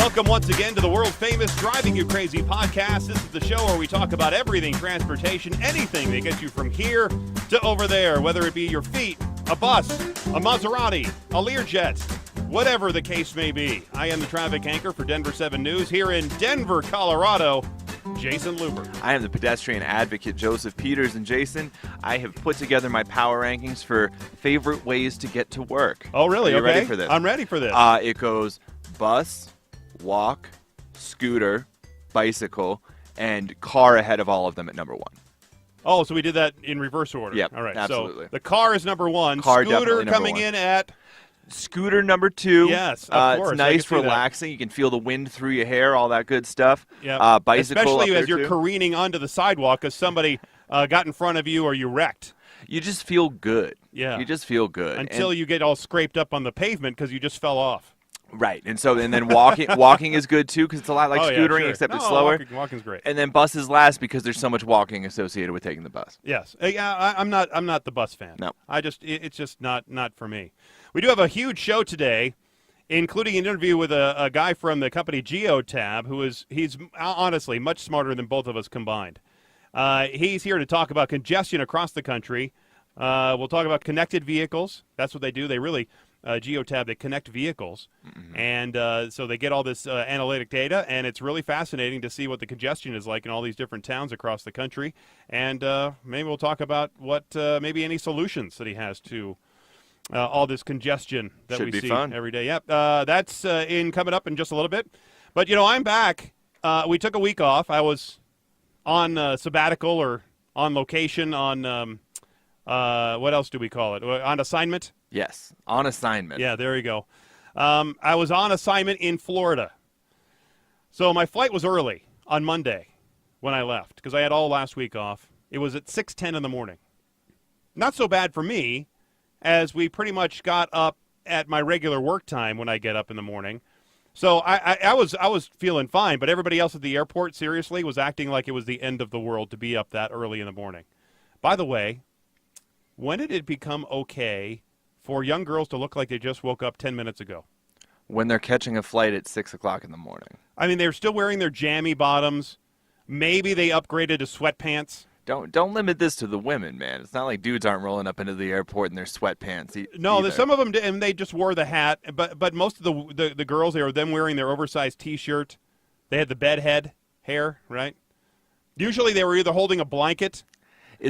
Welcome once again to the world-famous Driving You Crazy podcast. This is the show where we talk about everything transportation, anything that gets you from here to over there, whether it be your feet, a bus, a Maserati, a Learjet, whatever the case may be. I am the traffic anchor for Denver 7 News here in Denver, Colorado, Jayson Luber. I am the pedestrian advocate, Joseph Peters, and Jason, I have put together my power rankings for favorite ways to get to work. Oh, really? Are you okay. ready for this? I'm ready for this. It goes bus, walk, scooter, bicycle, and car ahead of all of them at number one. Oh, so we did that in reverse order. Yep, all right. absolutely. So the car is number one. Car Scooter definitely number coming one. in at... Scooter number two. Yes, of course. It's nice, relaxing. You can feel the wind through your hair, all that good stuff. Yep. Bicycle especially up as you're there too. careening onto the sidewalk because somebody got in front of you or you wrecked. You just feel good. Yeah. You just feel good. Until you get all scraped up on the pavement because you just fell off. Right, and then walking is good too because it's a lot like scootering, sure. except it's slower. Walking's great. And then bus is last because there's so much walking associated with taking the bus. Yes, I'm not the bus fan. No, it's just not for me. We do have a huge show today, including an interview with a guy from the company Geotab, he's honestly much smarter than both of us combined. He's here to talk about congestion across the country. We'll talk about connected vehicles. That's what they do. They really. Geotab, they connect vehicles, and so they get all this analytic data, and it's really fascinating to see what the congestion is like in all these different towns across the country, and maybe we'll talk about what maybe any solutions that he has to all this congestion that we see every day. Yep, that's coming up in just a little bit, but I'm back. We took a week off. I was on sabbatical or on location on what else do we call it? On assignment. Yes, on assignment. Yeah, there you go. I was on assignment in Florida. So my flight was early on Monday when I left because I had all last week off. It was at 6:10 in the morning. Not so bad for me as we pretty much got up at my regular work time when I get up in the morning. So I was feeling fine, but everybody else at the airport seriously was acting like it was the end of the world to be up that early in the morning. By the way, when did it become okay for young girls to look like they just woke up 10 minutes ago? When they're catching a flight at 6 o'clock in the morning. I mean, they're still wearing their jammy bottoms. Maybe they upgraded to sweatpants. Don't limit this to the women, man. It's not like dudes aren't rolling up into the airport in their sweatpants. No, some of them did, and they just wore the hat. But most of the girls, they were them wearing their oversized T-shirt. They had the bedhead hair, right? Usually they were either holding a blanket,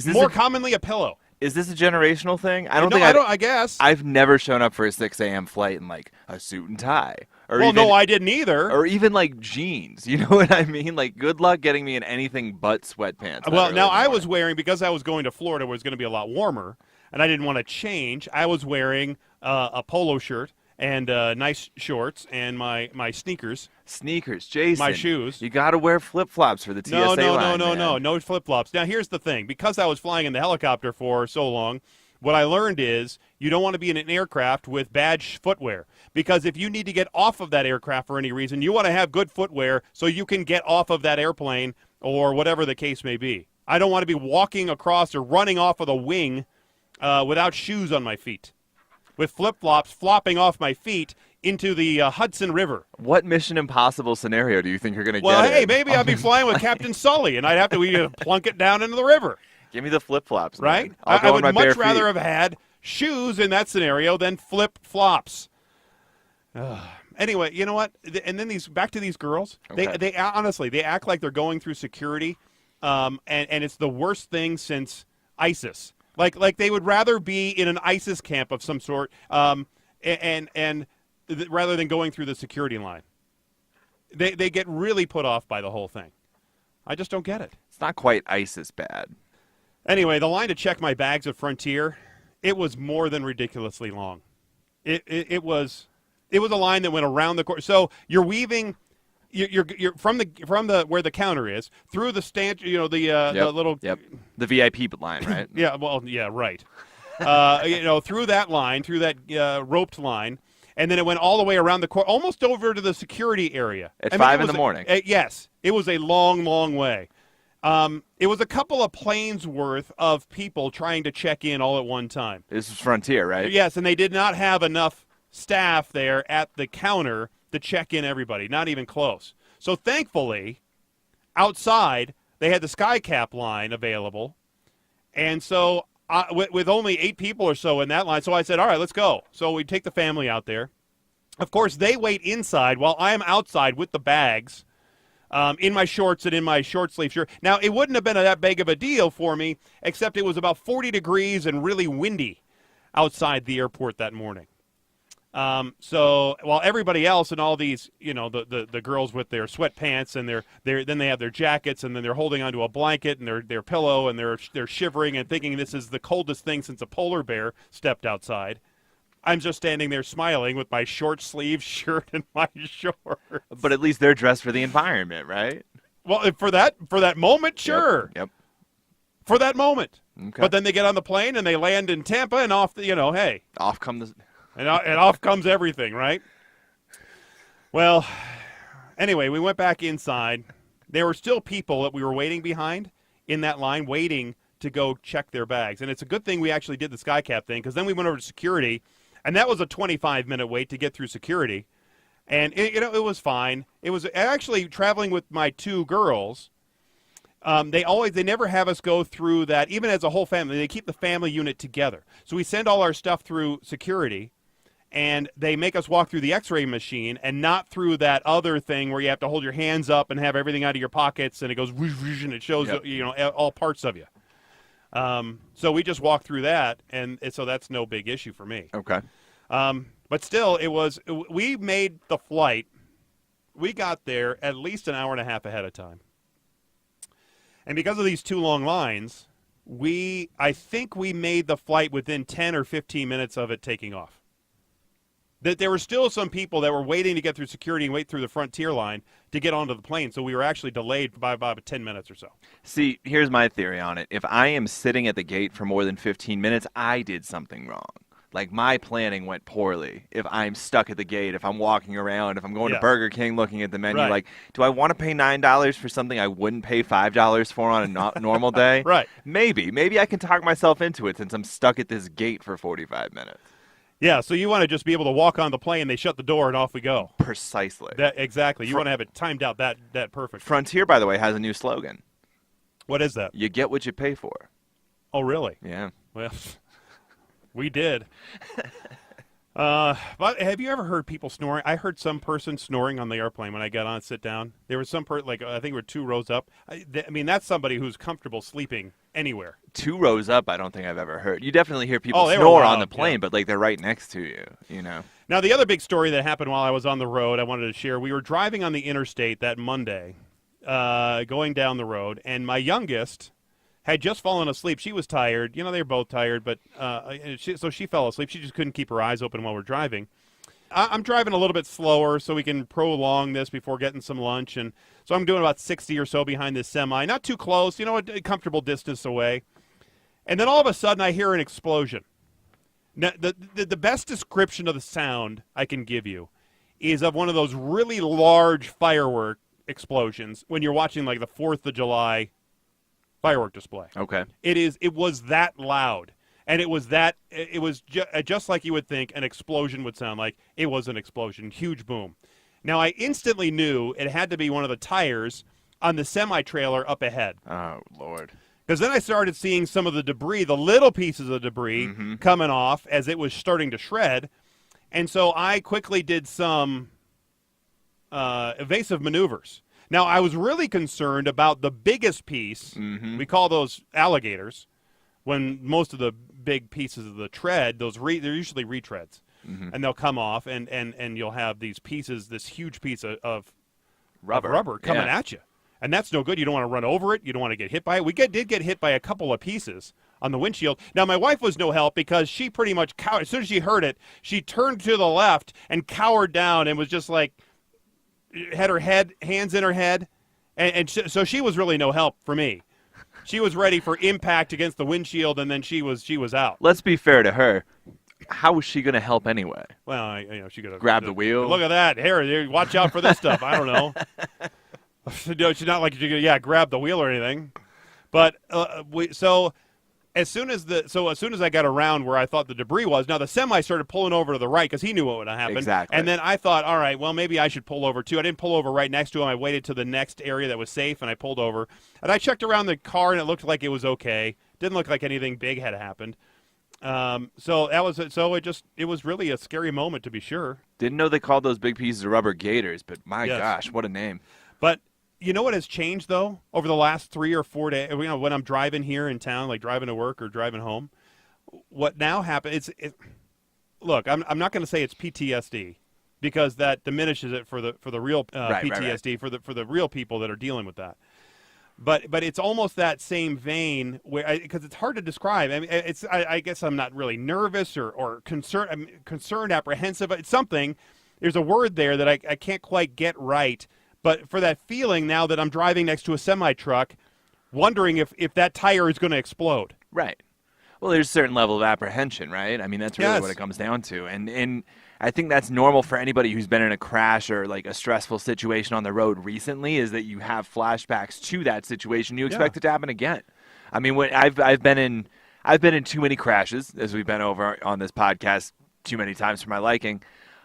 more commonly a pillow. Is this a generational thing? I guess. I've never shown up for a 6 a.m. flight in like a suit and tie. No, I didn't either. Or even like jeans. You know what I mean? Like, good luck getting me in anything but sweatpants. Well, now I was wearing, because I was going to Florida where it's going to be a lot warmer, and I didn't want to change, I was wearing a polo shirt and nice shorts and my sneakers. Sneakers, Jayson. My shoes. You got to wear flip-flops for the TSA line. No flip-flops. Now, here's the thing. Because I was flying in the helicopter for so long, what I learned is you don't want to be in an aircraft with bad footwear. Because if you need to get off of that aircraft for any reason, you want to have good footwear so you can get off of that airplane or whatever the case may be. I don't want to be walking across or running off of the wing without shoes on my feet, with flip-flops flopping off my feet into the Hudson River. What Mission Impossible scenario do you think you're going to get? Well, hey, maybe I'll be flying with Captain Sully, and I'd have to plunk it down into the river. Give me the flip-flops, right? Man. I would much rather have had shoes in that scenario than flip-flops. Anyway, you know what? And then back to these girls. Okay. They honestly, they act like they're going through security, and it's the worst thing since ISIS. Like they would rather be in an ISIS camp of some sort, and rather than going through the security line. They get really put off by the whole thing. I just don't get it. It's not quite ISIS bad. Anyway, the line to check my bags at Frontier, it was more than ridiculously long. It was a line that went around the court. So you're weaving. You're from the where the counter is through the stand, the little the VIP line, right? right. Through that line, through that roped line, and then it went all the way around the court, almost over to the security area at 5 in the morning. Yes, it was a long, long way. It was a couple of planes worth of people trying to check in all at one time. This is Frontier, right? Yes, and they did not have enough staff there at the counter to check in everybody, not even close. So thankfully, outside, they had the SkyCap line available. And so with only 8 people or so in that line, so I said, all right, let's go. So we take the family out there. Of course, they wait inside while I am outside with the bags in my shorts and in my short sleeve shirt. Now, it wouldn't have been that big of a deal for me, except it was about 40 degrees and really windy outside the airport that morning. So while everybody else and all these, the girls with their sweatpants and then they have their jackets and then they're holding onto a blanket and their pillow and they're shivering and thinking this is the coldest thing since a polar bear stepped outside. I'm just standing there smiling with my short sleeve shirt and my shorts. But at least they're dressed for the environment, right? Well, for that moment, sure. Yep. For that moment. Okay. But then they get on the plane and they land in Tampa and off, hey. Off come the... And off comes everything, right? Well, anyway, we went back inside. There were still people that we were waiting behind in that line, waiting to go check their bags. And it's a good thing we actually did the SkyCap thing, because then we went over to security, and that was a 25-minute wait to get through security. And, it was fine. It was actually traveling with my 2 girls. They never have us go through that, even as a whole family. They keep the family unit together. So we send all our stuff through security, and they make us walk through the x-ray machine and not through that other thing where you have to hold your hands up and have everything out of your pockets, and it goes whoosh, whoosh, and it shows, all parts of you. So we just walk through that, and so that's no big issue for me. Okay. But still, we made the flight. We got there at least an hour and a half ahead of time. And because of these 2 long lines, I think we made the flight within 10 or 15 minutes of it taking off. That there were still some people that were waiting to get through security and wait through the Frontier line to get onto the plane, so we were actually delayed by about 10 minutes or so. See, here's my theory on it. If I am sitting at the gate for more than 15 minutes, I did something wrong. Like, my planning went poorly. If I'm stuck at the gate, if I'm walking around, if I'm going to Burger King looking at the menu, like, do I want to pay $9 for something I wouldn't pay $5 for on a normal day? Right. Maybe I can talk myself into it since I'm stuck at this gate for 45 minutes. Yeah, so you want to just be able to walk on the plane, they shut the door, and off we go. Precisely. Exactly. You want to have it timed out that perfect. Frontier, by the way, has a new slogan. What is that? You get what you pay for. Oh, really? Yeah. Well, we did. But have you ever heard people snoring? I heard some person snoring on the airplane when I got on and sit down. There was some person, I think we were 2 rows up. I mean, that's somebody who's comfortable sleeping anywhere. 2 rows up, I don't think I've ever heard. You definitely hear people snore on the plane, but they're right next to you, Now, the other big story that happened while I was on the road, I wanted to share. We were driving on the interstate that Monday, going down the road, and my youngest had just fallen asleep. She was tired. They were both tired, but so she fell asleep. She just couldn't keep her eyes open while we're driving. I'm driving a little bit slower so we can prolong this before getting some lunch, and so I'm doing about 60 or so behind this semi. Not too close, a comfortable distance away. And then all of a sudden I hear an explosion. Now, the best description of the sound I can give you is of one of those really large firework explosions when you're watching like the 4th of July firework display. Okay. It was that loud, and it was just like you would think an explosion would sound like. It was an explosion, huge boom. Now I instantly knew it had to be one of the tires on the semi-trailer up ahead. Oh, Lord. Because then I started seeing some of the debris, the little pieces of debris coming off as it was starting to shred, and so I quickly did some evasive maneuvers. Now, I was really concerned about the biggest piece. We call those alligators. When most of the big pieces of the tread, they're usually retreads. And they'll come off, and you'll have these pieces, this huge piece of rubber coming at you. And that's no good. You don't want to run over it. You don't want to get hit by it. We did get hit by a couple of pieces on the windshield. Now, my wife was no help because she pretty much cowered. As soon as she heard it, she turned to the left and cowered down and was just like, had her hands in her head, so she was really no help for me. She was ready for impact against the windshield, and then she was out. Let's be fair to her. How was she going to help anyway? Well, she could have grabbed the wheel. Look at that! Here, watch out for this stuff. I don't know. She's not like she could, grab the wheel or anything. But so as soon as I got around where I thought the debris was, now the semi started pulling over to the right because he knew what would happen. Exactly. And then I thought, all right, well, maybe I should pull over too. I didn't pull over right next to him. I waited to the next area that was safe, and I pulled over. And I checked around the car, and it looked like it was okay. Didn't look like anything big had happened. So it was really a scary moment, to be sure. Didn't know they called those big pieces of rubber gators, but my Yes. gosh, what a name. But you know what has changed, though, over the last 3 or 4 days? When I'm driving here in town, like driving to work or driving home, what now happens? Look, I'm not going to say it's PTSD because that diminishes it for the real PTSD right. for the real people that are dealing with that. But it's almost that same vein where because it's hard to describe. I mean, I guess I'm not really nervous or concerned. I'm concerned, apprehensive. It's something. There's a word there that I can't quite get right. But for that feeling now that I'm driving next to a semi-truck, wondering if that tire is going to explode. Right. Well, there's a certain level of apprehension, right? I mean, that's really Yes. what it comes down to. And I think that's normal for anybody who's been in a crash or like a stressful situation on the road recently is that you have flashbacks to that situation. You expect it to happen again. I mean, I've been in too many crashes, as we've been over on this podcast too many times for my liking.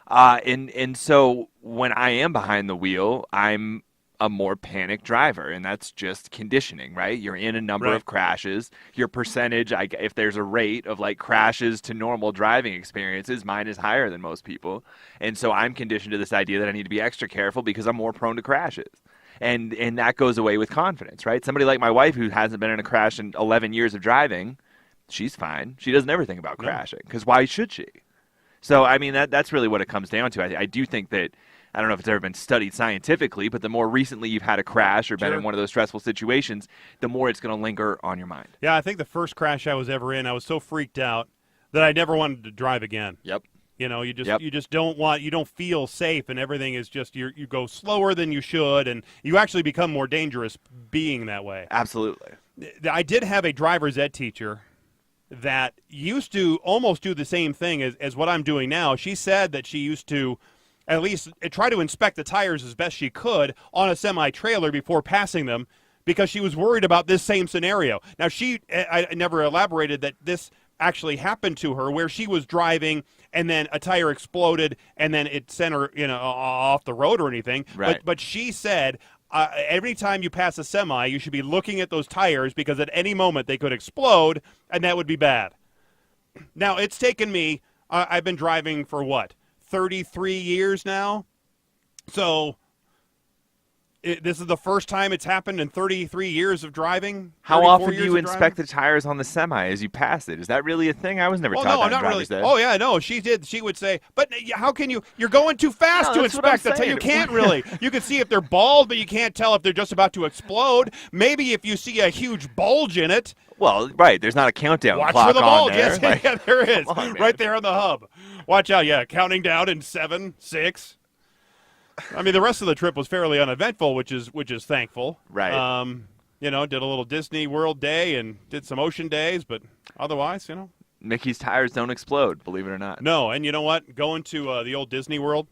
And so when I am behind the wheel, I'm a more panicked driver, and that's just conditioning, right? You're in a number of crashes. Your percentage, if there's a rate of like crashes to normal driving experiences, mine is higher than most people. And so I'm conditioned to this idea that I need to be extra careful because I'm more prone to crashes. And that goes away with confidence, right? Somebody like my wife who hasn't been in a crash in 11 years of driving, she's fine. She doesn't ever think about crashing because why should she? So, I mean, that's really what it comes down to. I do think that, I don't know if it's ever been studied scientifically, but the more recently you've had a crash or been in one of those stressful situations, the more it's going to linger on your mind. Yeah, I think the first crash I was ever in, I was so freaked out that I never wanted to drive again. Yep. You know, you just don't feel safe, and everything is just you go slower than you should, and you actually become more dangerous being that way. Absolutely. I did have a driver's ed teacher that used to almost do the same thing as what I'm doing now. She said that she used to at least try to inspect the tires as best she could on a semi-trailer before passing them because she was worried about this same scenario. Now, I never elaborated that this actually happened to her where she was driving and then a tire exploded and then it sent her off the road or anything. Right. But she said, every time you pass a semi, you should be looking at those tires because at any moment they could explode, and that would be bad. Now, it's taken me, I've been driving for 33 years now? So this is the first time it's happened in 33 years of driving? How often do you inspect the tires on the semi as you pass it? Is that really a thing? I was never taught that in driver's ed. Oh, yeah, no, she did. She would say, but how can you're going too fast to inspect the tire. You can't really. You can see if they're bald, but you can't tell if they're just about to explode. Maybe if you see a huge bulge in it. Well, right, there's not a countdown Watch clock for the bulge. on there. Yes, Like, yeah, there is. on, right there on the hub. Watch out, counting down in 7, 6. I mean, the rest of the trip was fairly uneventful, which is thankful. Right. Did a little Disney World day and did some ocean days, but otherwise, Mickey's tires don't explode, believe it or not. No, and you know what? Going to the old Disney World,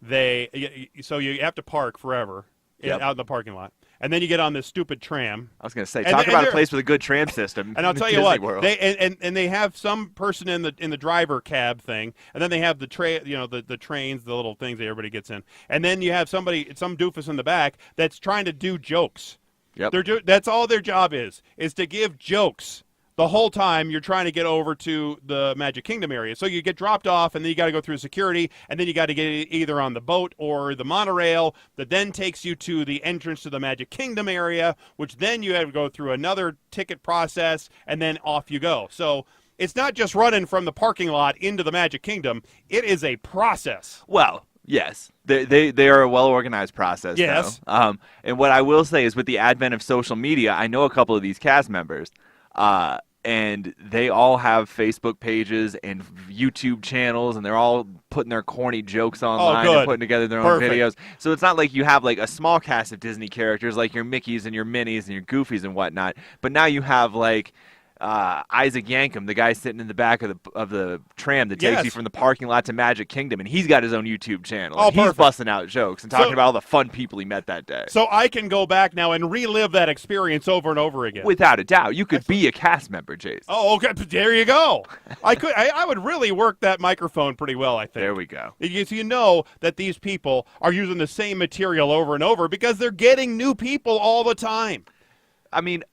so you have to park forever out in the parking lot. And then you get on this stupid tram. I was going to say, talk about a place with a good tram system. And I'll tell you Disney what, World. they have some person in the driver cab thing, and then they have the the trains, the little things that everybody gets in, and then you have some doofus in the back that's trying to do jokes. Yep. That's all their job is to give jokes. The whole time you're trying to get over to the Magic Kingdom area. So you get dropped off, and then you got to go through security, and then you got to get either on the boat or the monorail that then takes you to the entrance to the Magic Kingdom area, which then you have to go through another ticket process, and then off you go. So it's not just running from the parking lot into the Magic Kingdom. It is a process. Well, yes, they are a well-organized process. Yes. Though. And what I will say is with the advent of social media, I know a couple of these cast members, and they all have Facebook pages and YouTube channels, and they're all putting their corny jokes online and putting together their own videos. So it's not like you have like a small cast of Disney characters like your Mickeys and your Minnies and your Goofies and whatnot, but now you have like Isaac Yankum, the guy sitting in the back of the tram that takes Yes. you from the parking lot to Magic Kingdom, and he's got his own YouTube channel. Oh, and he's perfect. busting out jokes and talking So- about all the fun people he met that day. So I can go back now and relive that experience over and over again. Without a doubt, you could be a cast member, Jayson. Oh, okay. There you go. I would really work that microphone pretty well, I think. There we go. Because you know that these people are using the same material over and over because they're getting new people all the time. I mean,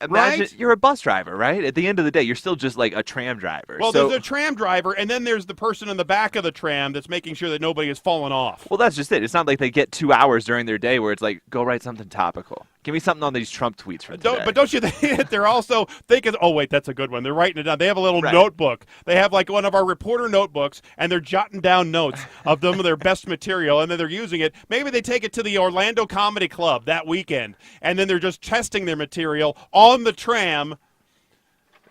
imagine Right? you're a bus driver, right? At the end of the day, you're still just like a tram driver. Well, so, there's a tram driver, and then there's the person in the back of the tram that's making sure that nobody has fallen off. well, that's just it. It's not like they get 2 hours during their day where it's like, go write something topical. Give me something on these Trump tweets from today. But don't you think that they're also thinking, oh, wait, that's a good one. They're writing it down. They have a little Right. notebook. They have like one of our reporter notebooks, and they're jotting down notes of them of their best material, and then they're using it. Maybe they take it to the Orlando Comedy Club that weekend, and then they're just testing their material on the tram.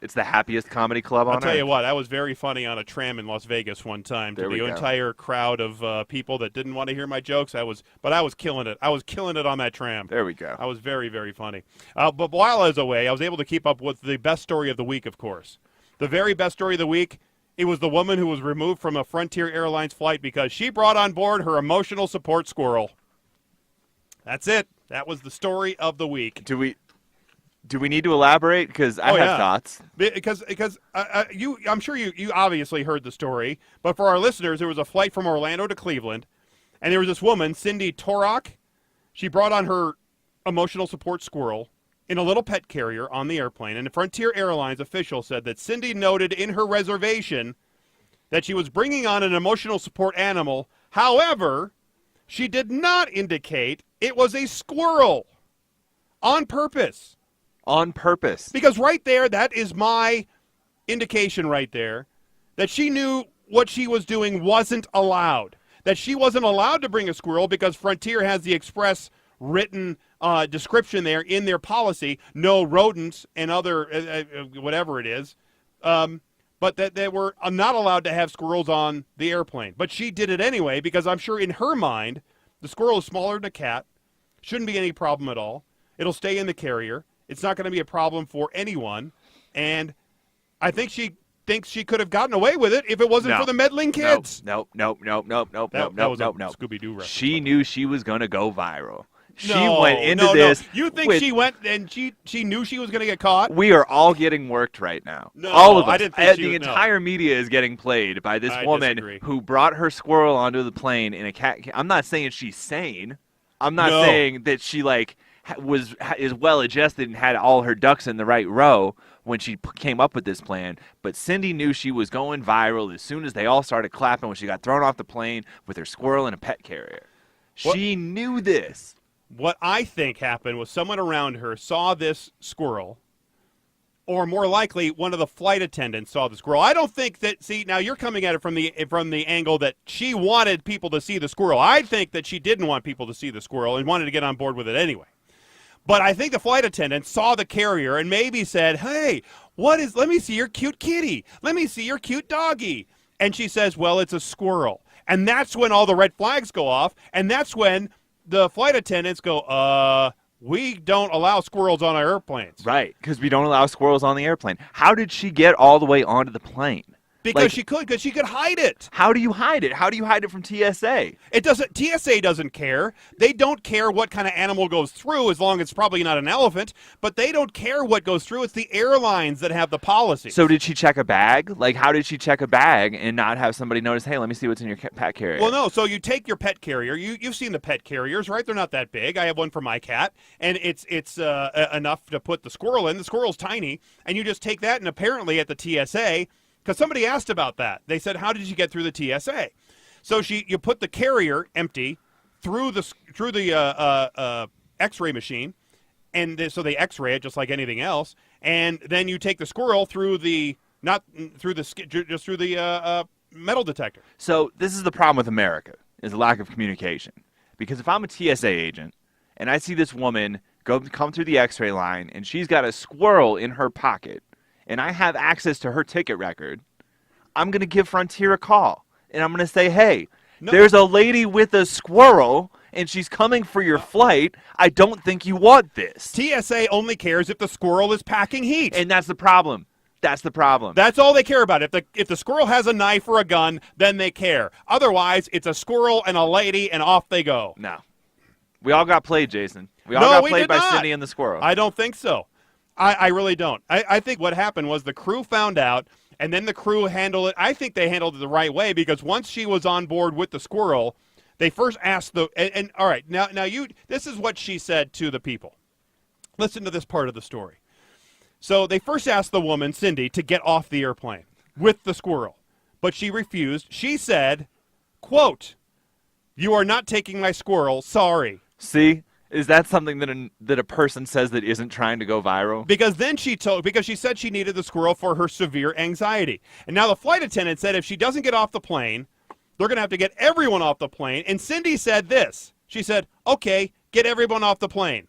It's the happiest comedy club on I'll tell earth. you what, that was very funny on a tram in Las Vegas one time There to we the go. entire crowd of people that didn't want to hear my jokes. But I was killing it. I was killing it on that tram. There we go. I was very, very funny. But while I was away, I was able to keep up with the best story of the week, of course. The very best story of the week, it was the woman who was removed from a Frontier Airlines flight because she brought on board her emotional support squirrel. That's it. That was the story of the week. Do we need to elaborate? Because I have thoughts. Because I'm sure you obviously heard the story, but for our listeners, there was a flight from Orlando to Cleveland, and there was this woman, Cindy Torok. She brought on her emotional support squirrel in a little pet carrier on the airplane, and the Frontier Airlines official said that Cindy noted in her reservation that she was bringing on an emotional support animal. However, she did not indicate it was a squirrel on purpose. On purpose. Because right there, that is my indication right there that she knew what she was doing wasn't allowed. That she wasn't allowed to bring a squirrel because Frontier has the express written description there in their policy, no rodents and other whatever it is, but that they were not allowed to have squirrels on the airplane. But she did it anyway because I'm sure in her mind, the squirrel is smaller than a cat, shouldn't be any problem at all. It'll stay in the carrier. It's not going to be a problem for anyone, and I think she thinks she could have gotten away with it if it wasn't for the meddling kids. Nope. That was a Scooby-Doo reference. She knew she was going to go viral. She No, went into no. this. You think with, she went and she knew she was going to get caught? We are all getting worked right now. No, all of us. I didn't think The no. entire media is getting played by this I woman disagree. who brought her squirrel onto the plane in a cat. I'm not saying she's sane. I'm not No. saying that she is well adjusted and had all her ducks in the right row when she came up with this plan. But Cindy knew she was going viral as soon as they all started clapping when she got thrown off the plane with her squirrel in a pet carrier. She knew this. What I think happened was someone around her saw this squirrel, or more likely, one of the flight attendants saw the squirrel. I don't think that. See, now you're coming at it from the angle that she wanted people to see the squirrel. I think that she didn't want people to see the squirrel and wanted to get on board with it anyway. But I think the flight attendant saw the carrier and maybe said, "Hey, let me see your cute kitty. Let me see your cute doggy." And she says, "Well, it's a squirrel." And that's when all the red flags go off, and that's when the flight attendants go, we don't allow squirrels on our airplanes. Right, because we don't allow squirrels on the airplane. How did she get all the way onto the plane? Because she could hide it. How do you hide it? How do you hide it from TSA? TSA doesn't care. They don't care what kind of animal goes through as long as it's probably not an elephant, but they don't care what goes through. It's the airlines that have the policy. So did she check a bag? Like, how did she check a bag and not have somebody notice, hey, let me see what's in your pet carrier? Well, no. So you take your pet carrier. You've seen the pet carriers, right? They're not that big. I have one for my cat, and it's enough to put the squirrel in. The squirrel's tiny, and you just take that, and apparently at the TSA, because somebody asked about that. They said, how did you get through the TSA? So you put the carrier empty through the X-ray machine, and so they X-ray it just like anything else, and then you take the squirrel through the metal detector. So this is the problem with America, is a lack of communication. Because if I'm a TSA agent and I see this woman come through the X-ray line and she's got a squirrel in her pocket, and I have access to her ticket record, I'm going to give Frontier a call. And I'm going to say, hey, there's a lady with a squirrel, and she's coming for your flight, I don't think you want this. TSA only cares if the squirrel is packing heat. And that's the problem. That's the problem. That's all they care about. If the squirrel has a knife or a gun, then they care. Otherwise, it's a squirrel and a lady, and off they go. No. We all got played, Jason. We all got played by Cindy and the squirrel. I don't think so. I really don't. I think what happened was the crew found out, and then the crew handled it. I think they handled it the right way, because once she was on board with the squirrel, they first asked and all right, now this is what she said to the people. Listen to this part of the story. So they first asked the woman, Cindy, to get off the airplane with the squirrel, but she refused. She said, quote, "You are not taking my squirrel, sorry." See? Is that something that a person says that isn't trying to go viral? Because then because she said she needed the squirrel for her severe anxiety. And now the flight attendant said if she doesn't get off the plane, they're going to have to get everyone off the plane. And Cindy said this. She said, "Okay, get everyone off the plane."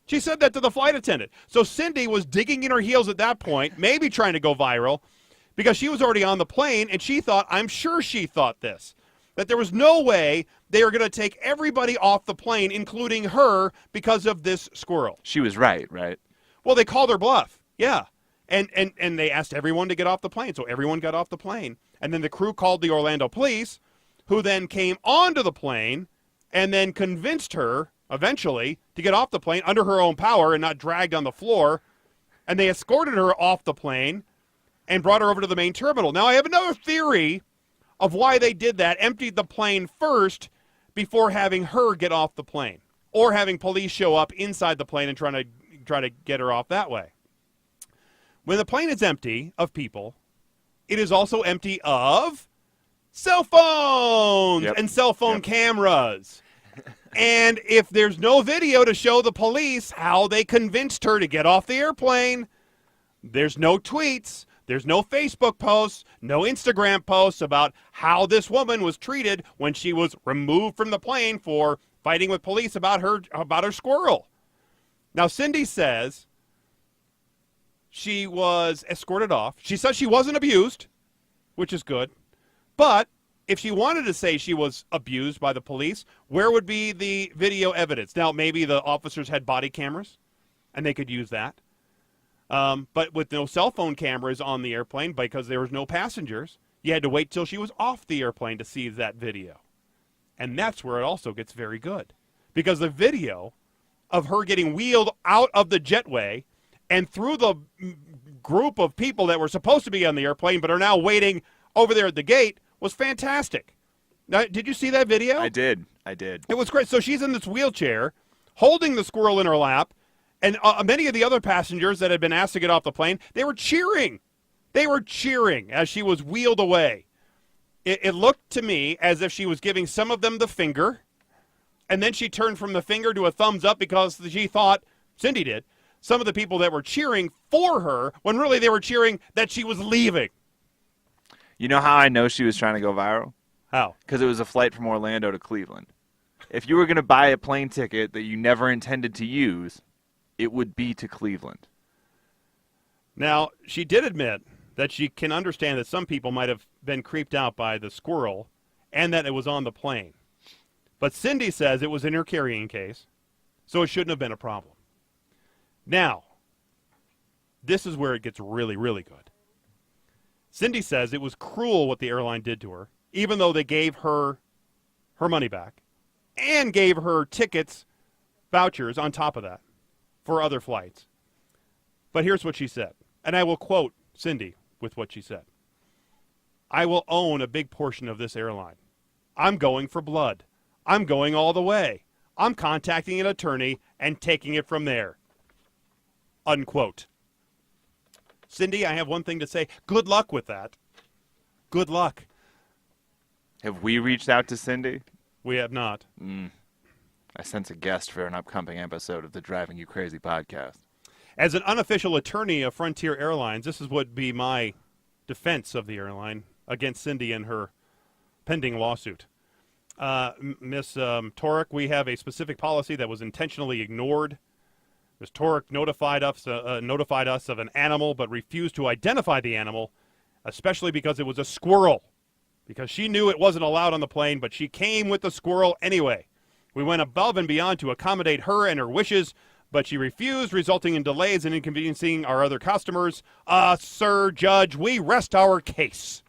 She said that to the flight attendant. So Cindy was digging in her heels at that point, maybe trying to go viral, because she was already on the plane, and I'm sure she thought this, that there was no way they were going to take everybody off the plane, including her, because of this squirrel. She was right? Well, they called her bluff, yeah. And they asked everyone to get off the plane, so everyone got off the plane. And then the crew called the Orlando police, who then came onto the plane and then convinced her, eventually, to get off the plane under her own power and not dragged on the floor. And they escorted her off the plane and brought her over to the main terminal. Now, I have another theory of why they did that, emptied the plane first before having her get off the plane, or having police show up inside the plane and try to get her off that way. When the plane is empty of people, it is also empty of cell phones and cell phone cameras. And if there's no video to show the police how they convinced her to get off the airplane, there's no tweets, there's no Facebook posts, no Instagram posts about how this woman was treated when she was removed from the plane for fighting with police about her squirrel. Now, Cindy says she was escorted off. She says she wasn't abused, which is good. But if she wanted to say she was abused by the police, where would be the video evidence? Now, maybe the officers had body cameras, and they could use that. But with no cell phone cameras on the airplane, because there was no passengers, you had to wait till she was off the airplane to see that video. And that's where it also gets very good. Because the video of her getting wheeled out of the jetway and through the group of people that were supposed to be on the airplane but are now waiting over there at the gate was fantastic. Now, did you see that video? I did. It was great. So she's in this wheelchair, holding the squirrel in her lap, and many of the other passengers that had been asked to get off the plane, they were cheering. They were cheering as she was wheeled away. It looked to me as if she was giving some of them the finger, and then she turned from the finger to a thumbs up because she thought, Cindy did, some of the people that were cheering for her, when really they were cheering that she was leaving. You know how I know she was trying to go viral? How? Because it was a flight from Orlando to Cleveland. If you were going to buy a plane ticket that you never intended to use, it would be to Cleveland. Now, she did admit that she can understand that some people might have been creeped out by the squirrel and that it was on the plane. But Cindy says it was in her carrying case, so it shouldn't have been a problem. Now, this is where it gets really, really good. Cindy says it was cruel what the airline did to her, even though they gave her money back and gave her tickets, vouchers on top of that for other flights. But here's what she said, and I will quote Cindy with what she said. "I will own a big portion of this airline. I'm going for blood. I'm going all the way. I'm contacting an attorney and taking it from there." Unquote. Cindy, I have one thing to say. Good luck with that. Good luck. Have we reached out to Cindy? We have not. I sense a guest for an upcoming episode of the Driving You Crazy podcast. As an unofficial attorney of Frontier Airlines, this would be my defense of the airline against Cindy and her pending lawsuit. Ms. Torek, we have a specific policy that was intentionally ignored. Ms. Torek notified us of an animal but refused to identify the animal, especially because it was a squirrel. Because she knew it wasn't allowed on the plane, but she came with the squirrel anyway. We went above and beyond to accommodate her and her wishes, but she refused, resulting in delays and inconveniencing our other customers. Sir Judge, we rest our case.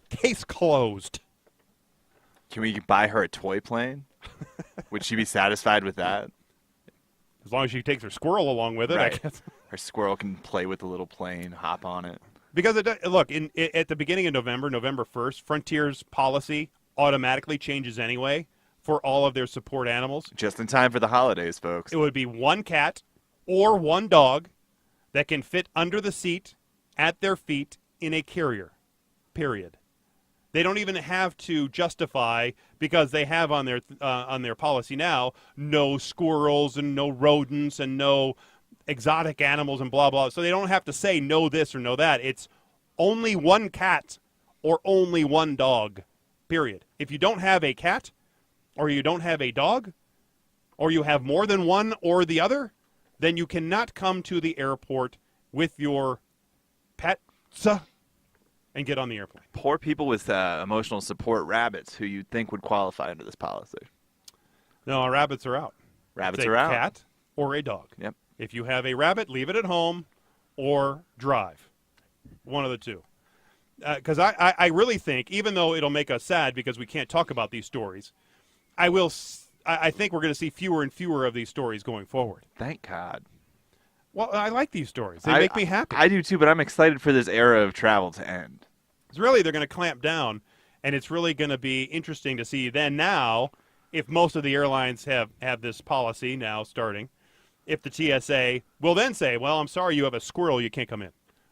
Case closed. Can we buy her a toy plane? Would she be satisfied with that? As long as she takes her squirrel along with it, Right. I guess. Her squirrel can play with the little plane, hop on it. Because, look, at the beginning of November 1st, Frontier's policy automatically changes anyway for all of their support animals. Just in time for the holidays, folks. It would be one cat or one dog that can fit under the seat at their feet in a carrier, period. They don't even have to justify, because they have on their policy now, no squirrels and no rodents and no exotic animals and blah, blah. So they don't have to say no this or no that. It's only one cat or only one dog, period. If you don't have a cat or you don't have a dog or you have more than one or the other, then you cannot come to the airport with your pets and get on the airplane. Poor people with emotional support rabbits who you'd think would qualify under this policy. No, rabbits are out. Rabbits It's are out. a cat or a dog. Yep. If you have a rabbit, leave it at home or drive. One of the two. Because I really think, even though it'll make us sad because we can't talk about these stories, I think we're going to see fewer and fewer of these stories going forward. Thank God. Well, I like these stories. They make me happy. I do too, but I'm excited for this era of travel to end. It's really, they're going to clamp down, and it's really going to be interesting to see then now, if most of the airlines have this policy now starting, if the TSA will then say, well, I'm sorry you have a squirrel, you can't come in.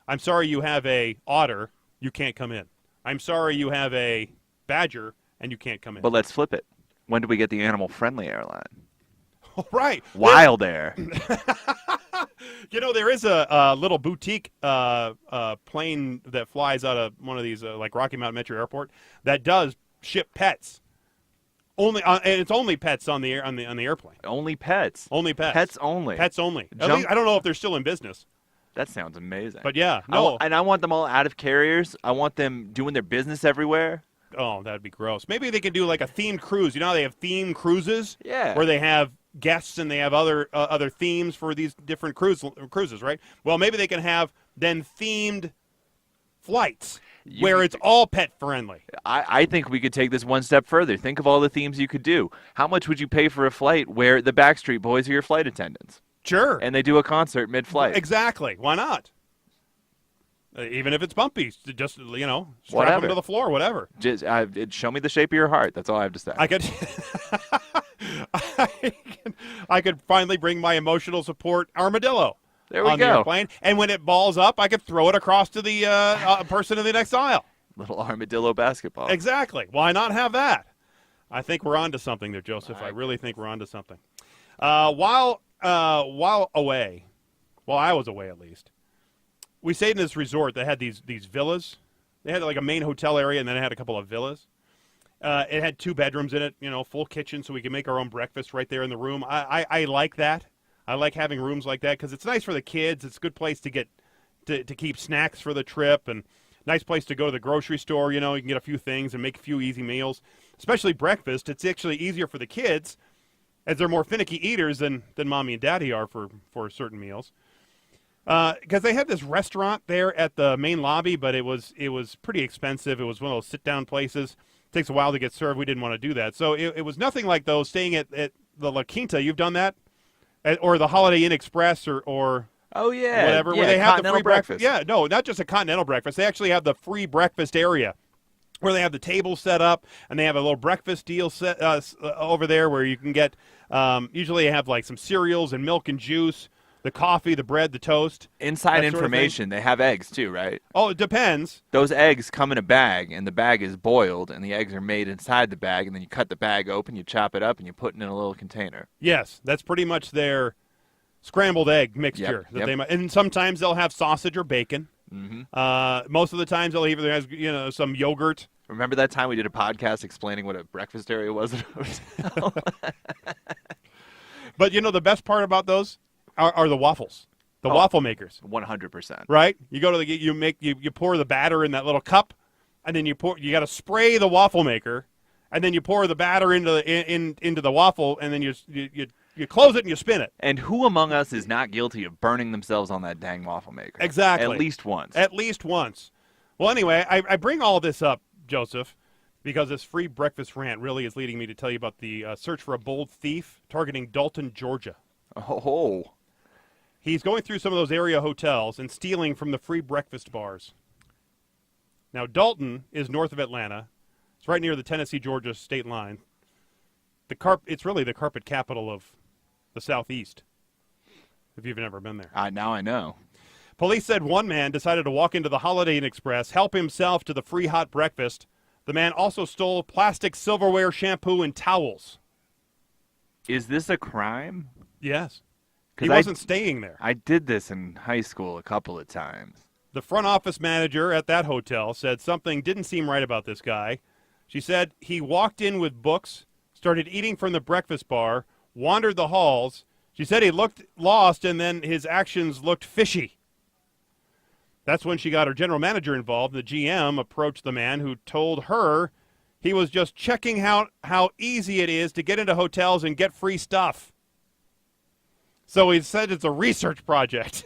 I'm sorry you have a otter, you can't come in. I'm sorry you have a badger, and you can't come in. But let's flip it. When do we get the animal-friendly airline? Right. Wild Air. You know, there is a little boutique plane that flies out of one of these, like Rocky Mountain Metro Airport, that does ship pets. And it's only pets on the airplane. Only pets. Only pets. Pets only. Pets only. At least, I don't know if they're still in business. That sounds amazing. But yeah, no. And I want them all out of carriers. I want them doing their business everywhere. Oh, that'd be gross. Maybe they could do like a themed cruise. You know how they have themed cruises? Yeah. Where they have guests and they have other themes for these different cruises, right? Well, maybe they can have then themed flights where it's all pet friendly. I think we could take this one step further. Think of all the themes you could do. How much would you pay for a flight where the Backstreet Boys are your flight attendants? Sure. And they do a concert mid-flight. Exactly. Why not? Even if it's bumpy, just, strap Whatever. them to the floor, whatever. Just show me the shape of your heart. That's all I have to say. I could finally bring my emotional support armadillo There we on go. the airplane, and when it balls up, I could throw it across to the person in the next aisle. Little armadillo basketball. Exactly. Why not have that? I think we're on to something there, Joseph. I really think we're on to something. While away, I was away at least, we stayed in this resort that had these villas. They had like a main hotel area, and then it had a couple of villas. It had 2 bedrooms in it, full kitchen, so we could make our own breakfast right there in the room. I like that. I like having rooms like that because it's nice for the kids. It's a good place to get to keep snacks for the trip, and nice place to go to the grocery store. You can get a few things and make a few easy meals, especially breakfast. It's actually easier for the kids as they're more finicky eaters than mommy and daddy are for certain meals. Because they had this restaurant there at the main lobby, but it was pretty expensive. It was one of those sit-down places. It takes a while to get served. We didn't want to do that. So it was nothing like those staying at the La Quinta. You've done that? Or the Holiday Inn Express or Oh, yeah. whatever, Yeah, where they have the continental free breakfast. Yeah, no, not just a continental breakfast. They actually have the free breakfast area where they have the table set up, and they have a little breakfast deal set over there where you can get, usually they have like some cereals and milk and juice, the coffee, the bread, the toast. Inside information. They have eggs, too, right? Oh, it depends. Those eggs come in a bag, and the bag is boiled, and the eggs are made inside the bag, and then you cut the bag open, you chop it up, and you put it in a little container. Yes, that's pretty much their scrambled egg mixture. And sometimes they'll have sausage or bacon. Mm-hmm. Most of the times they'll either have some yogurt. Remember that time we did a podcast explaining what a breakfast area was at a hotel? But the best part about those are the waffles, the waffle makers. 100%. Right? You go to you pour the batter in that little cup, and then you got to spray the waffle maker, and then you pour the batter into the waffle, and then you close it and you spin it. And who among us is not guilty of burning themselves on that dang waffle maker? Exactly. At least once. At least once. Well, anyway, I bring all this up, Joseph, because this free breakfast rant really is leading me to tell you about the search for a bold thief targeting Dalton, Georgia. Oh. He's going through some of those area hotels and stealing from the free breakfast bars. Now, Dalton is north of Atlanta. It's right near the Tennessee-Georgia state line. It's really the carpet capital of the Southeast, if you've never been there. Now I know. Police said one man decided to walk into the Holiday Inn Express, help himself to the free hot breakfast. The man also stole plastic silverware, shampoo, and towels. Is this a crime? Yes. He wasn't staying there. I did this in high school a couple of times. The front office manager at that hotel said something didn't seem right about this guy. She said he walked in with books, started eating from the breakfast bar, wandered the halls. She said he looked lost, and then his actions looked fishy. That's when she got her general manager involved. The GM approached the man, who told her he was just checking out how easy it is to get into hotels and get free stuff. So he said it's a research project.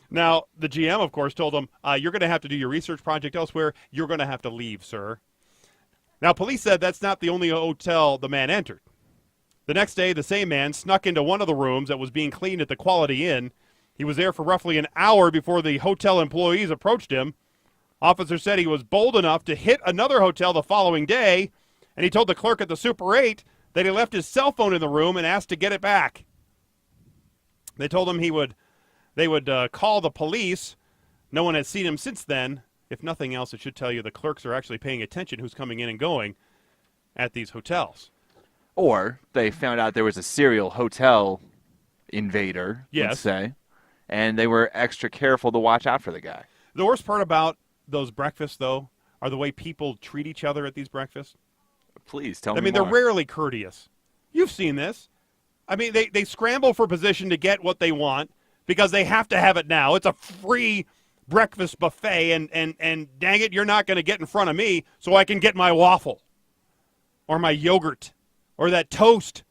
Now, the GM, of course, told him, you're going to have to do your research project elsewhere. You're going to have to leave, sir. Now, police said that's not the only hotel the man entered. The next day, the same man snuck into one of the rooms that was being cleaned at the Quality Inn. He was there for roughly an hour before the hotel employees approached him. Officers said he was bold enough to hit another hotel the following day, and he told the clerk at the Super 8 that he left his cell phone in the room and asked to get it back. They told him they would call the police. No one has seen him since then. If nothing else, it should tell you the clerks are actually paying attention who's coming in and going at these hotels. Or they found out there was a serial hotel invader, let's say, and they were extra careful to watch out for the guy. The worst part about those breakfasts, though, are the way people treat each other at these breakfasts. Please tell me I mean, more. they're rarely courteous. You've seen this. I mean, they scramble for position to get what they want because they have to have it now. It's a free breakfast buffet, and dang it, you're not going to get in front of me so I can get my waffle or my yogurt or that toast.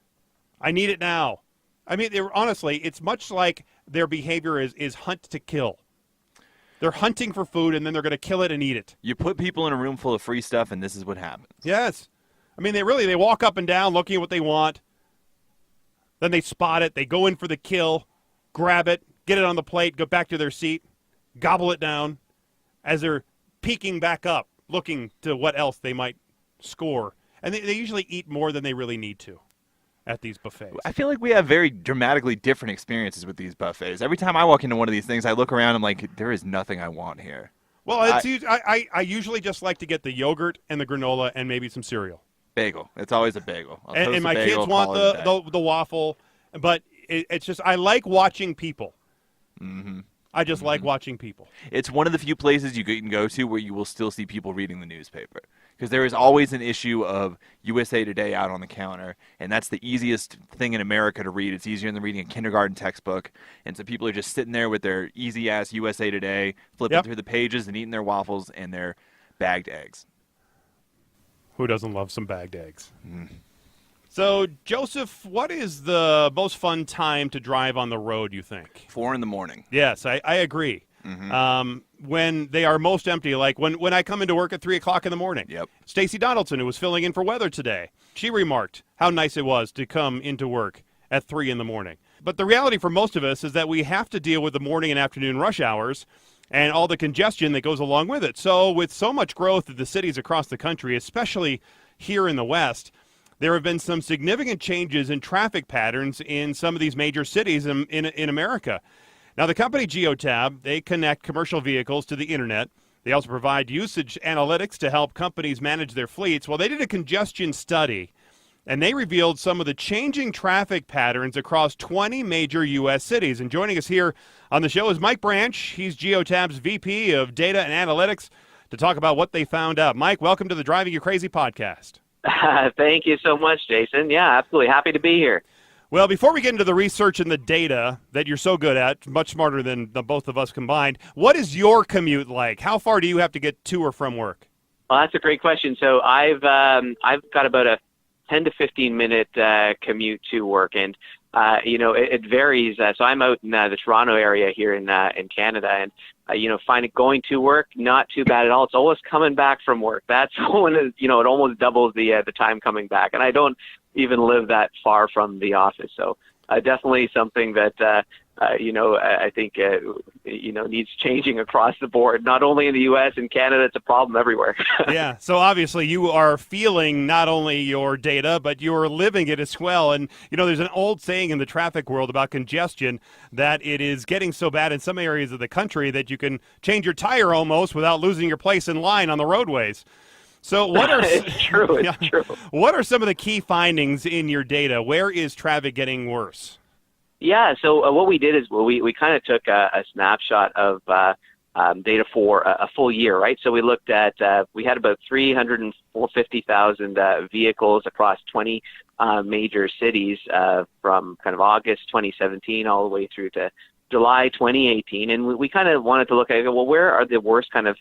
I need it now. I mean, honestly, it's much like their behavior is hunt to kill. They're hunting for food, and then they're going to kill it and eat it. You put people in a room full of free stuff, and this is what happens. Yes. I mean, they walk up and down looking at what they want. Then they spot it. They go in for the kill, grab it, get it on the plate, go back to their seat, gobble it down as they're peeking back up, looking to what else they might score. And they usually eat more than they really need to at these buffets. I feel like we have very dramatically different experiences with these buffets. Every time I walk into one of these things, I look around and I'm like, there is nothing I want here. Well, I usually just like to get the yogurt and the granola and maybe some cereal. Bagel. It's always a bagel. And my kids want the waffle, but it's just I like watching people. Mm-hmm. I just like watching people. It's one of the few places you can go to where you will still see people reading the newspaper. Because there is always an issue of USA Today out on the counter, and that's the easiest thing in America to read. It's easier than reading a kindergarten textbook. And so people are just sitting there with their easy-ass USA Today, flipping through the pages and eating their waffles and their bagged eggs. Who doesn't love some bagged eggs? Mm. So, Joseph, what is the most fun time to drive on the road, you think? 4 a.m. Yes, I agree. Mm-hmm. When they are most empty, like when I come into work at 3 o'clock in the morning. Yep. Stacey Donaldson, who was filling in for weather today, she remarked how nice it was to come into work at 3 in the morning. But the reality for most of us is that we have to deal with the morning and afternoon rush hours and all the congestion that goes along with it. So with so much growth at the cities across the country, especially here in the West, there have been some significant changes in traffic patterns in some of these major cities in America. Now, the company Geotab, they connect commercial vehicles to the internet. They also provide usage analytics to help companies manage their fleets. Well, they did a congestion study, and they revealed some of the changing traffic patterns across 20 major U.S. cities. And joining us here on the show is Mike Branch. He's Geotab's VP of Data and Analytics to talk about what they found out. Mike, welcome to the Driving You Crazy podcast. Thank you so much, Jayson. Yeah, absolutely. Happy to be here. Well, before we get into the research and the data that you're so good at, much smarter than the both of us combined, what is your commute like? How far do you have to get to or from work? Well, that's a great question. So I've got about a 10 to 15 minute commute to work, and it varies. So I'm out in the Toronto area here in Canada, and finding going to work not too bad at all. It's always coming back from work. That's when it almost doubles the time coming back, and I don't even live that far from the office. So definitely something that I think needs changing across the board. Not only in the U.S. and Canada, it's a problem everywhere. Yeah. So obviously you are feeling not only your data, but you're living it as well. And there's an old saying in the traffic world about congestion that it is getting so bad in some areas of the country that you can change your tire almost without losing your place in line on the roadways. So what are It's true. It's true. What are some of the key findings in your data? Where is traffic getting worse? Yeah, so what we did is we kind of took a snapshot of data for a full year, right? So we looked at, we had about 350,000 vehicles across 20 major cities from kind of August 2017 all the way through to July 2018. And we kind of wanted to look at, well, where are the worst kind of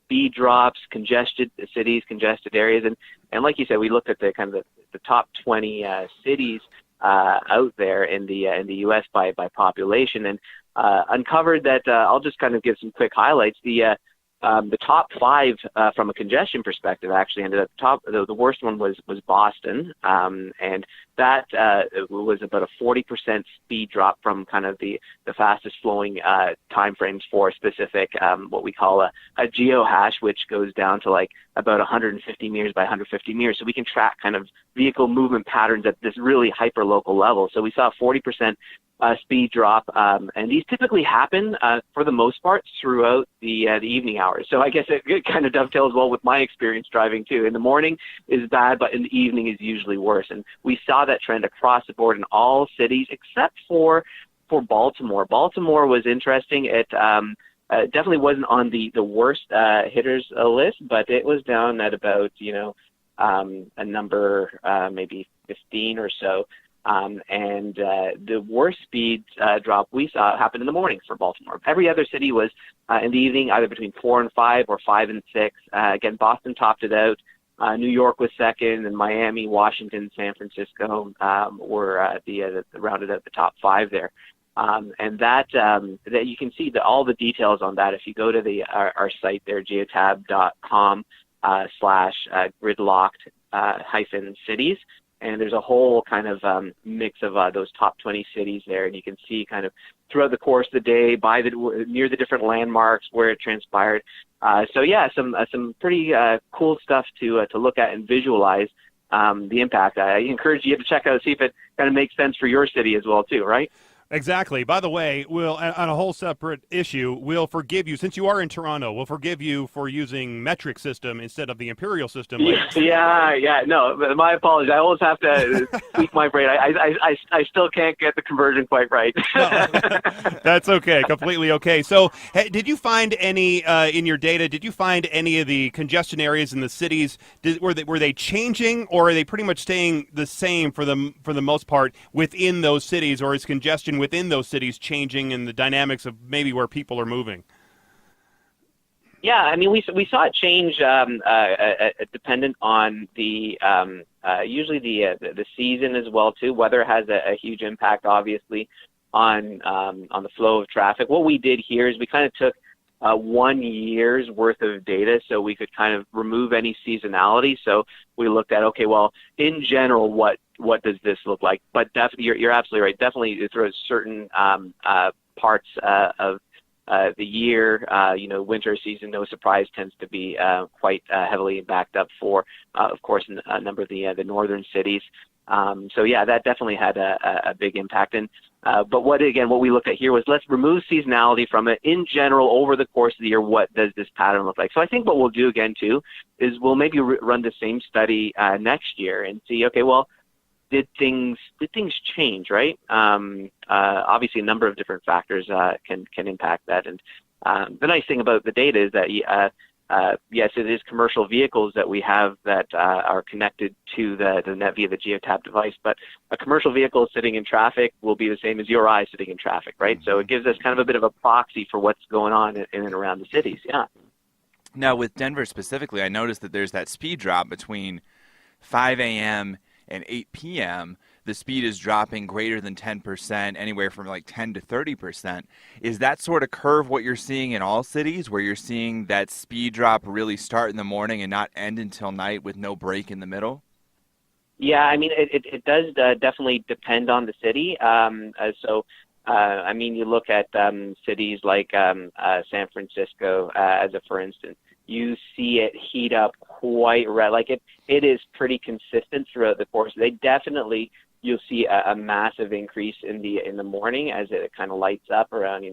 speed drops, congested cities, congested areas? And like you said, we looked at the kind of the top 20 cities out there in the U.S. by population, and uncovered that I'll just kind of give some quick highlights. The top five from a congestion perspective actually ended up top. The worst one was Boston, and that was about a 40% speed drop from kind of the fastest flowing time frames for a specific what we call a geohash, which goes down to like about 150 meters by 150 meters. So we can track kind of vehicle movement patterns at this really hyper local level. So we saw a 40% speed drop, and these typically happen for the most part throughout the evening hours. So I guess it kind of dovetails well with my experience driving too. In the morning is bad, but in the evening is usually worse. And we saw that trend across the board in all cities except for Baltimore. Baltimore was interesting. It definitely wasn't on the worst hitters list, but it was down at about a number maybe 15 or so. And the worst speed drop we saw happened in the morning for Baltimore. Every other city was in the evening, either between 4 and 5 or 5 and 6. Again, Boston topped it out. New York was second, and Miami, Washington, San Francisco were the rounded out the top 5 there. And that you can see all the details on that if you go to our site there, geotab.com/gridlocked-cities. And there's a whole kind of mix of those top 20 cities there, and you can see kind of throughout the course of the day near the different landmarks where it transpired. So yeah, some pretty cool stuff to look at and visualize the impact. I encourage you to check out, see if it kind of makes sense for your city as well too, right? Exactly. By the way, we'll, on a whole separate issue, we'll forgive you, since you are in Toronto, we'll forgive you for using metric system instead of the imperial system. Yeah. No, my apologies. I always have to tweak my brain. I still can't get the conversion quite right. No, that's okay. Completely okay. So did you find any, in your data, did you find any of the congestion areas in the cities, were they changing, or are they pretty much staying the same for the most part within those cities, or is congestion within those cities changing in the dynamics of maybe where people are moving? Yeah, I mean, we saw it change dependent on the usually the season as well too. Weather has a huge impact, obviously, on the flow of traffic. What we did here is we kind of took 1 year's worth of data, so we could kind of remove any seasonality. So we looked at, okay, well, in general, what does this look like? But definitely, you're absolutely right. Definitely through certain parts of the year, winter season, no surprise, tends to be quite heavily backed up for, of course, a number of the northern cities. So yeah, that definitely had a big impact. And but what we looked at here was, let's remove seasonality from it. In general, over the course of the year, what does this pattern look like? So I think what we'll do again too is we'll maybe run the same study next year and see, okay, well, did things change, right? Obviously, a number of different factors can impact that. And the nice thing about the data is that yes, it is commercial vehicles that we have that are connected to the net via the Geotab device, but a commercial vehicle sitting in traffic will be the same as your eye sitting in traffic, right? So it gives us kind of a bit of a proxy for what's going on in and around the cities, yeah. Now, with Denver specifically, I noticed that there's that speed drop between 5 a.m. and 8 p.m. The speed is dropping greater than 10%, anywhere from like 10 to 30%. Is that sort of curve what you're seeing in all cities, where you're seeing that speed drop really start in the morning and not end until night with no break in the middle? Yeah, I mean, it does definitely depend on the city. I mean, you look at cities like San Francisco, as a for instance, you see it heat up quite like it is pretty consistent throughout the course. They definitely, you'll see a massive increase in the morning as it kind of lights up around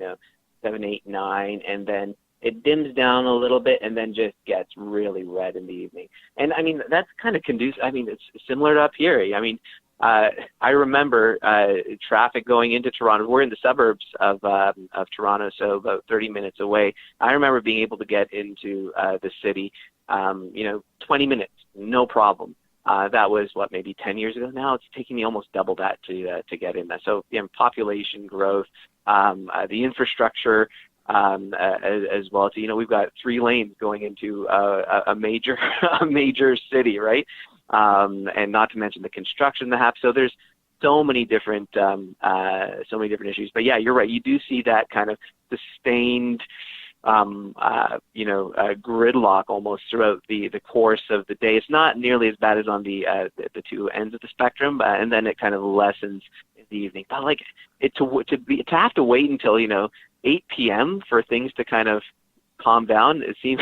7, 8, 9, and then it dims down a little bit and then just gets really red in the evening. And I mean, that's kind of conducive. I mean, it's similar to up here. I mean, I remember traffic going into Toronto. We're in the suburbs of Toronto, so about 30 minutes away. I remember being able to get into the city, 20 minutes, no problem. That was maybe 10 years ago. Now it's taking me almost double that to get in there. So population growth, the infrastructure, as well. So we've got 3 lanes going into a major city, right? And not to mention the construction that happens. So there's so many different issues. But yeah, you're right. You do see that kind of sustained, gridlock almost throughout the course of the day. It's not nearly as bad as on the 2 ends of the spectrum, and then it kind of lessens in the evening. But like to have to wait until 8 p.m. for things to kind of calm down, it seems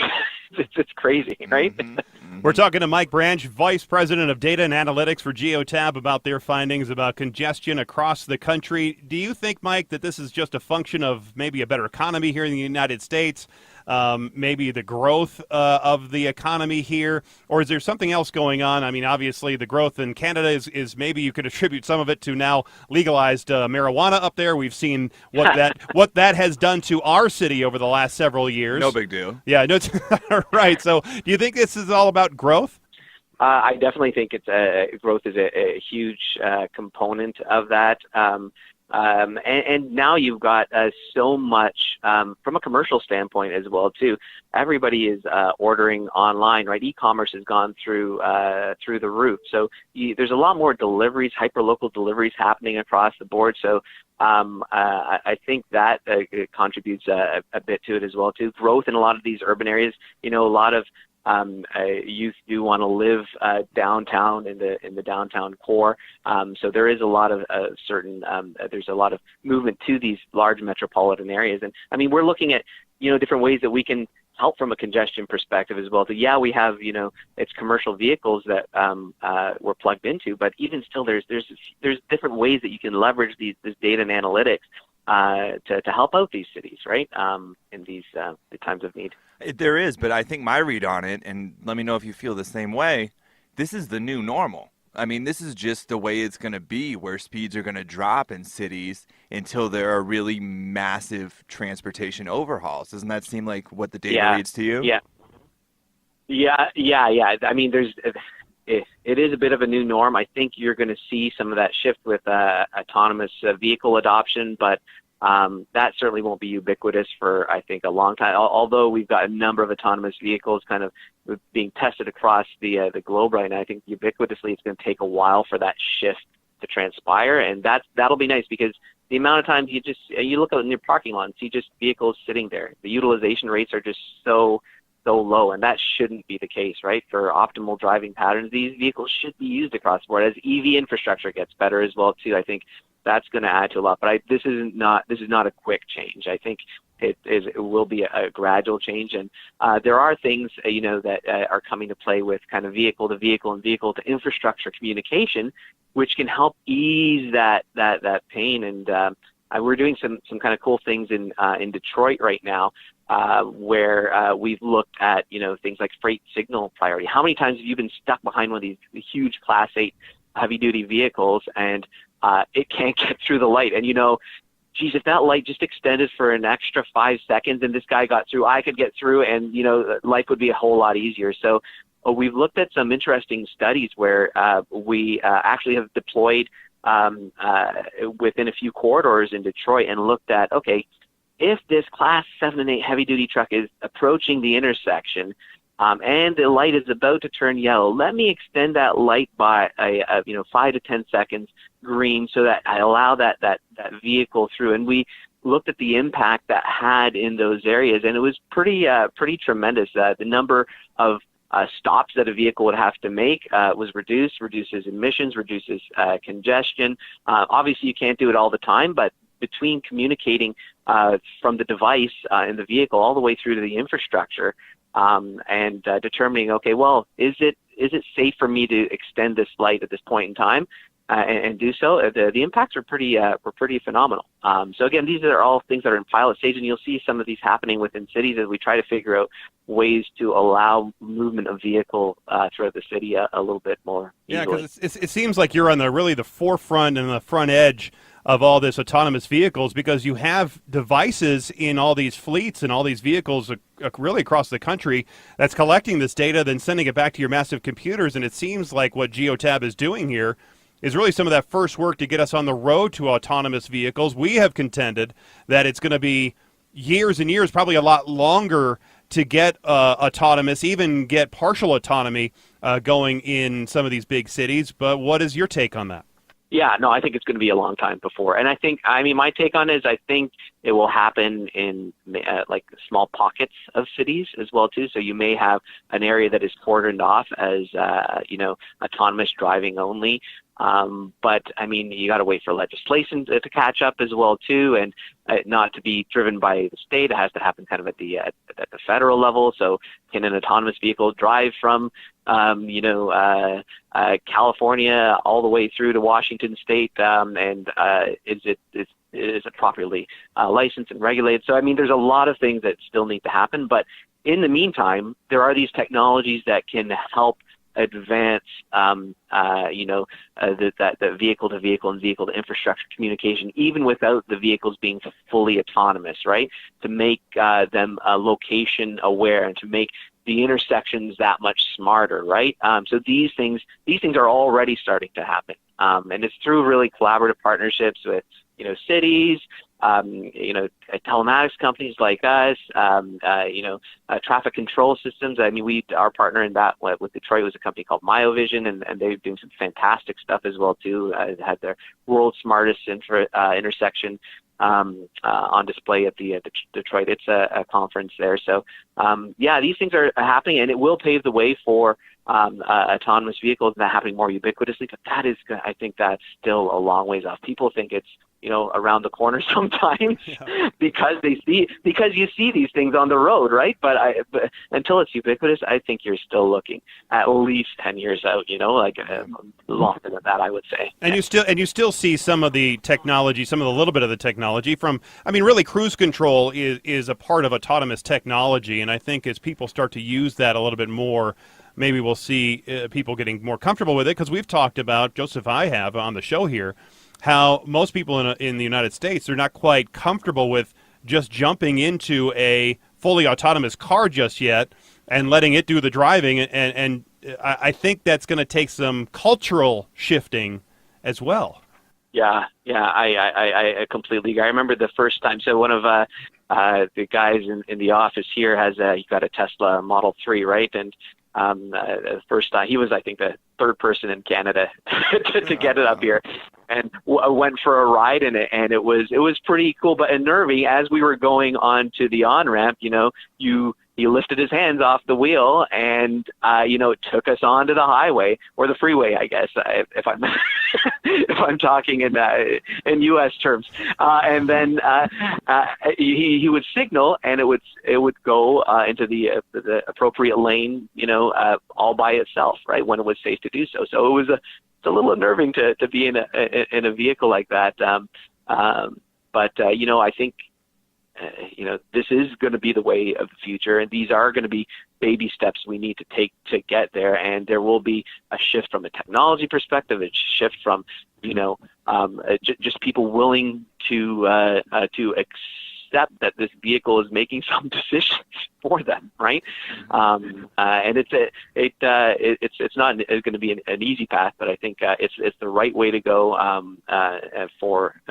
it's crazy, right? Mm-hmm. Mm-hmm. We're talking to Mike Branch, Vice President of Data and Analytics for Geotab, about their findings about congestion across the country. Do you think, Mike, that this is just a function of maybe a better economy here in the United States, maybe the growth of the economy here, or is there something else going on? I mean, obviously, the growth in Canada is maybe you could attribute some of it to now legalized marijuana up there. We've seen what that has done to our city over the last several years. No big deal. Yeah, no, right. So do you think this is all about growth? I definitely think growth is a huge component of that. And now you've got so much from a commercial standpoint as well too. Everybody is ordering online, right? E-commerce has gone through the roof. So there's a lot more deliveries, hyperlocal deliveries happening across the board. So I think that contributes a bit to it as well too. Growth in a lot of these urban areas. A lot of youth do want to live downtown in the downtown core. So there is a lot of there's a lot of movement to these large metropolitan areas. And I mean, we're looking at, different ways that we can help from a congestion perspective as well. So yeah, we have, it's commercial vehicles that we're plugged into, but even still there's different ways that you can leverage this data and analytics to help out these cities, right? In these the times of need. There is, but I think my read on it, and let me know if you feel the same way, this is the new normal. I mean, this is just the way it's going to be, where speeds are going to drop in cities until there are really massive transportation overhauls. Doesn't that seem like what the data reads to you? Yeah. I mean, it is a bit of a new norm. I think you're going to see some of that shift with autonomous vehicle adoption, but that certainly won't be ubiquitous for, I think, a long time. Although we've got a number of autonomous vehicles kind of being tested across the globe right now, I think ubiquitously it's going to take a while for that shift to transpire, and that'll be nice, because the amount of times you look out in your parking lot and see just vehicles sitting there. The utilization rates are just so low, and that shouldn't be the case, right? For optimal driving patterns, these vehicles should be used across the board. As EV infrastructure gets better as well too, I think that's going to add to a lot. But this is not a quick change. I think it will be a gradual change, and there are things that are coming to play with kind of vehicle to vehicle and vehicle to infrastructure communication, which can help ease that pain. And we're doing some kind of cool things in Detroit right now, where we've looked at things like freight signal priority. How many times have you been stuck behind one of these huge Class 8 heavy-duty vehicles and it can't get through the light? And geez, if that light just extended for an extra 5 seconds and this guy got through, I could get through, and life would be a whole lot easier. So we've looked at some interesting studies where we actually have deployed within a few corridors in Detroit and looked at, okay, if this Class 7 and 8 heavy-duty truck is approaching the intersection and the light is about to turn yellow, let me extend that light by 5 to 10 seconds green so that I allow that vehicle through. And we looked at the impact that had in those areas, and it was pretty tremendous. The number of stops that a vehicle would have to make was reduces emissions, reduces congestion. Obviously, you can't do it all the time, but between communicating from the device in the vehicle all the way through to the infrastructure and determining, okay, well, is it safe for me to extend this light at this point in time? And do so. The impacts were pretty phenomenal. So again, these are all things that are in pilot stage, and you'll see some of these happening within cities as we try to figure out ways to allow movement of vehicle throughout the city a little bit more easily. Yeah, because it seems like you're on the forefront and the front edge of all this autonomous vehicles, because you have devices in all these fleets and all these vehicles really across the country that's collecting this data, then sending it back to your massive computers. And it seems like what Geotab is doing here is really some of that first work to get us on the road to autonomous vehicles. We have contended that it's going to be years and years, probably a lot longer, to get autonomous, even get partial autonomy going in some of these big cities. But what is your take on that? Yeah, no, I think it's going to be a long time before. And my take on it is I think it will happen in like small pockets of cities as well, too. So you may have an area that is cordoned off as, autonomous driving only. But I mean, you got to wait for legislation to catch up as well, too, and not to be driven by the state. It has to happen kind of at the federal level. So can an autonomous vehicle drive from, California all the way through to Washington State? And is it properly licensed and regulated? So, I mean, there's a lot of things that still need to happen. But in the meantime, there are these technologies that can help advance, the vehicle-to-vehicle and vehicle-to-infrastructure communication, even without the vehicles being fully autonomous, right? To make them location aware and to make the intersections that much smarter, right? So these things are already starting to happen, and it's through really collaborative partnerships with cities, telematics companies like us, traffic control systems. I mean, our partner in that with Detroit was a company called MyoVision, and they're doing some fantastic stuff as well too. Had their world's smartest intersection on display at the Detroit. It's a conference there. So these things are happening, and it will pave the way for autonomous vehicles and that happening more ubiquitously. But I think that's still a long ways off. People think it's around the corner sometimes because you see these things on the road, right? But until it's ubiquitous, I think you're still looking at least 10 years out, longer than that, I would say. And you still see some of the technology, some of the little bit of the technology from, really cruise control is a part of autonomous technology. And I think as people start to use that a little bit more, maybe we'll see people getting more comfortable with it, because we've talked about, Joseph, I have on the show here, how most people in the United States are not quite comfortable with just jumping into a fully autonomous car just yet and letting it do the driving. And I think that's going to take some cultural shifting as well. Yeah, I completely agree. I remember the first time. So one of the guys in the office here he got a Tesla Model 3, right? And the first time he was, I think, the third person in Canada to get it up here, and went for a ride in it, and it was pretty cool, but unnerving. As we were going on to the on-ramp, he lifted his hands off the wheel, and it took us onto the highway or the freeway, I guess, if I'm if I'm talking in U.S. terms. And then he would signal, and it would go into the appropriate lane, all by itself, right, when it was safe to do so. So it's a little unnerving to be in a vehicle like that. But I think. This is going to be the way of the future, and these are going to be baby steps we need to take to get there. And there will be a shift from a technology perspective, a shift from, just people willing to accept that this vehicle is making some decisions for them, right? And it's not going to be an easy path, but I think it's the right way to go for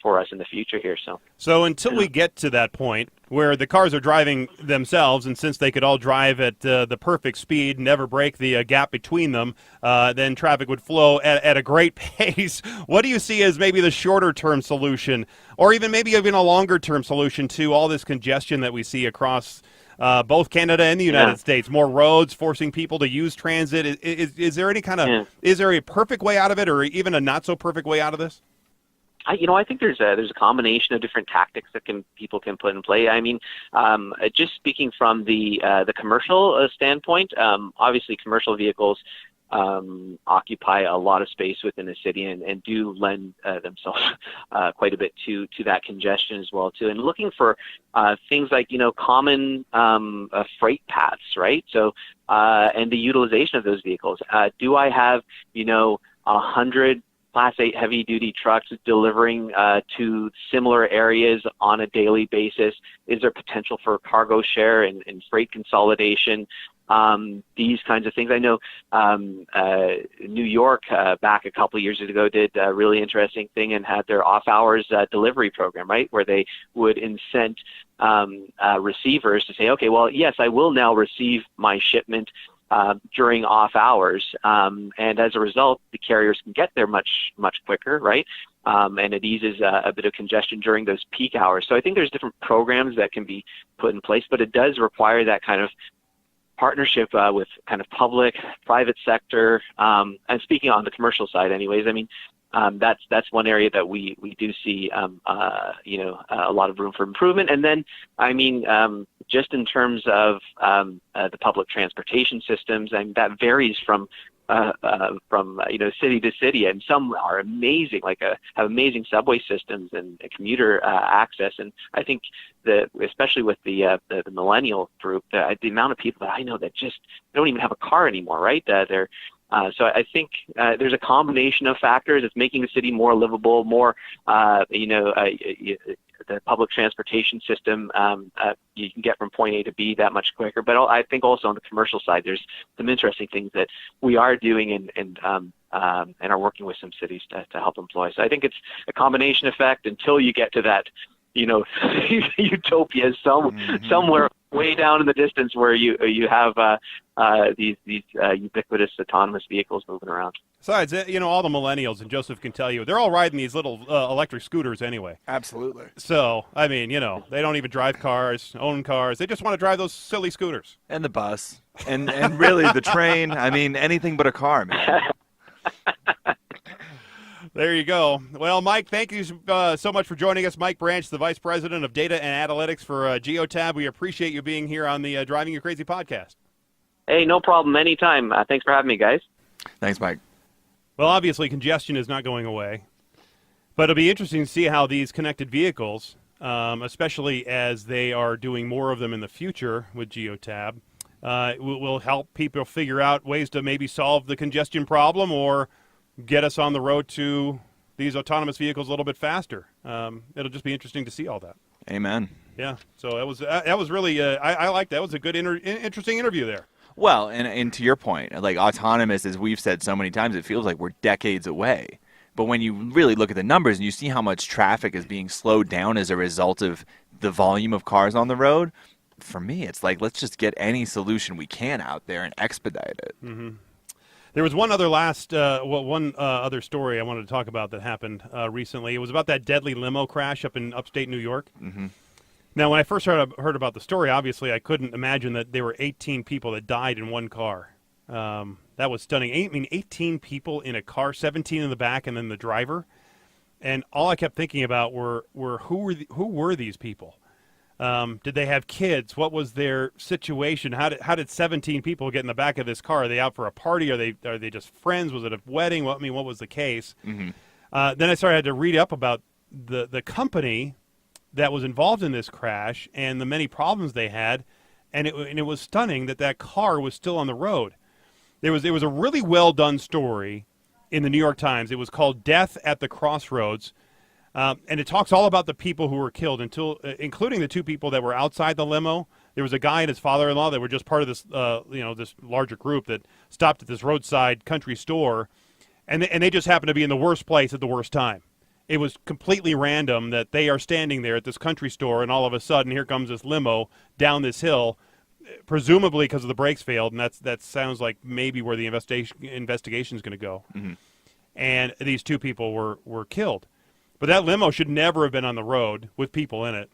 for us in the future here. So until we get to that point where the cars are driving themselves, and since they could all drive at the perfect speed, never break the gap between them, then traffic would flow at a great pace. What do you see as maybe the shorter-term solution, or maybe even a longer-term solution to all this congestion that we see across both Canada and the United States? More roads, forcing people to use transit. Is there any kind of is there a perfect way out of it, or even a not so perfect way out of this? I think there's a combination of different tactics that people can put in play. I mean, just speaking from the commercial standpoint, obviously commercial vehicles occupy a lot of space within a city and do lend themselves quite a bit to that congestion as well too. And looking for things like common freight paths, right? So and the utilization of those vehicles. Do I have 100 Class 8 heavy-duty trucks delivering to similar areas on a daily basis? Is there potential for cargo share and freight consolidation? These kinds of things. I know New York back a couple of years ago did a really interesting thing and had their off-hours delivery program, right, where they would incent receivers to say, okay, well, yes, I will now receive my shipment during off hours, and as a result, the carriers can get there much quicker, right? And it eases a bit of congestion during those peak hours. So I think there's different programs that can be put in place, but it does require that kind of partnership with kind of public, private sector, and speaking on the commercial side, anyways. I mean, that's one area that we do see a lot of room for improvement. And then, I mean, just in terms of the public transportation systems, and that varies from city to city, and some are amazing, have amazing subway systems and commuter access. And I think especially with the millennial group, the amount of people that I know that just don't even have a car anymore, right? So I think there's a combination of factors. It's making the city more livable, more, the public transportation system, you can get from point A to B that much quicker. But I think also on the commercial side, there's some interesting things that we are doing and are working with some cities to help employ. So I think it's a combination effect until you get to that, utopia somewhere way down in the distance where you have these ubiquitous autonomous vehicles moving around. Besides, all the millennials, and Joseph can tell you, they're all riding these little electric scooters anyway. Absolutely. So, I mean, they don't even drive cars, own cars. They just want to drive those silly scooters. And the bus. And really the train. I mean, anything but a car, man. There you go. Well, Mike, thank you so much for joining us. Mike Branch, the Vice President of Data and Analytics for Geotab. We appreciate you being here on the Driving You Crazy podcast. Hey, no problem. Anytime. Thanks for having me, guys. Thanks, Mike. Well, obviously, congestion is not going away. But it'll be interesting to see how these connected vehicles, especially as they are doing more of them in the future with Geotab, will help people figure out ways to maybe solve the congestion problem or get us on the road to these autonomous vehicles a little bit faster. It'll just be interesting to see all that. Amen. Yeah. So that was really I liked that. That was a good interesting interview there. Well, and to your point, like autonomous, as we've said so many times, it feels like we're decades away. But when you really look at the numbers and you see how much traffic is being slowed down as a result of the volume of cars on the road, for me, it's like, let's just get any solution we can out there and expedite it. Mm-hmm. There was one other other story I wanted to talk about that happened recently. It was about that deadly limo crash up in upstate New York. Mm-hmm. Now, when I first heard about the story, obviously I couldn't imagine that there were 18 people that died in one car. That was stunning. 18 people in a car, 17 in the back, and then the driver. And all I kept thinking about were who were these people? Did they have kids? What was their situation? How did 17 people get in the back of this car? Are they out for a party? Are they just friends? Was it a wedding? What was the case? Mm-hmm. Then I had to read up about the company that was involved in this crash and the many problems they had, and it was stunning that car was still on the road. There was a really well done story in the New York Times. It was called "Death at the Crossroads." And it talks all about the people who were killed, including the two people that were outside the limo. There was a guy and his father-in-law that were just part of this, this larger group that stopped at this roadside country store, and they just happened to be in the worst place at the worst time. it was completely random that they are standing there at this country store, and all of a sudden, here comes this limo down this hill, presumably because of the brakes failed, and that sounds like maybe where the investigation is going to go. Mm-hmm. And these two people were killed. But that limo should never have been on the road with people in it.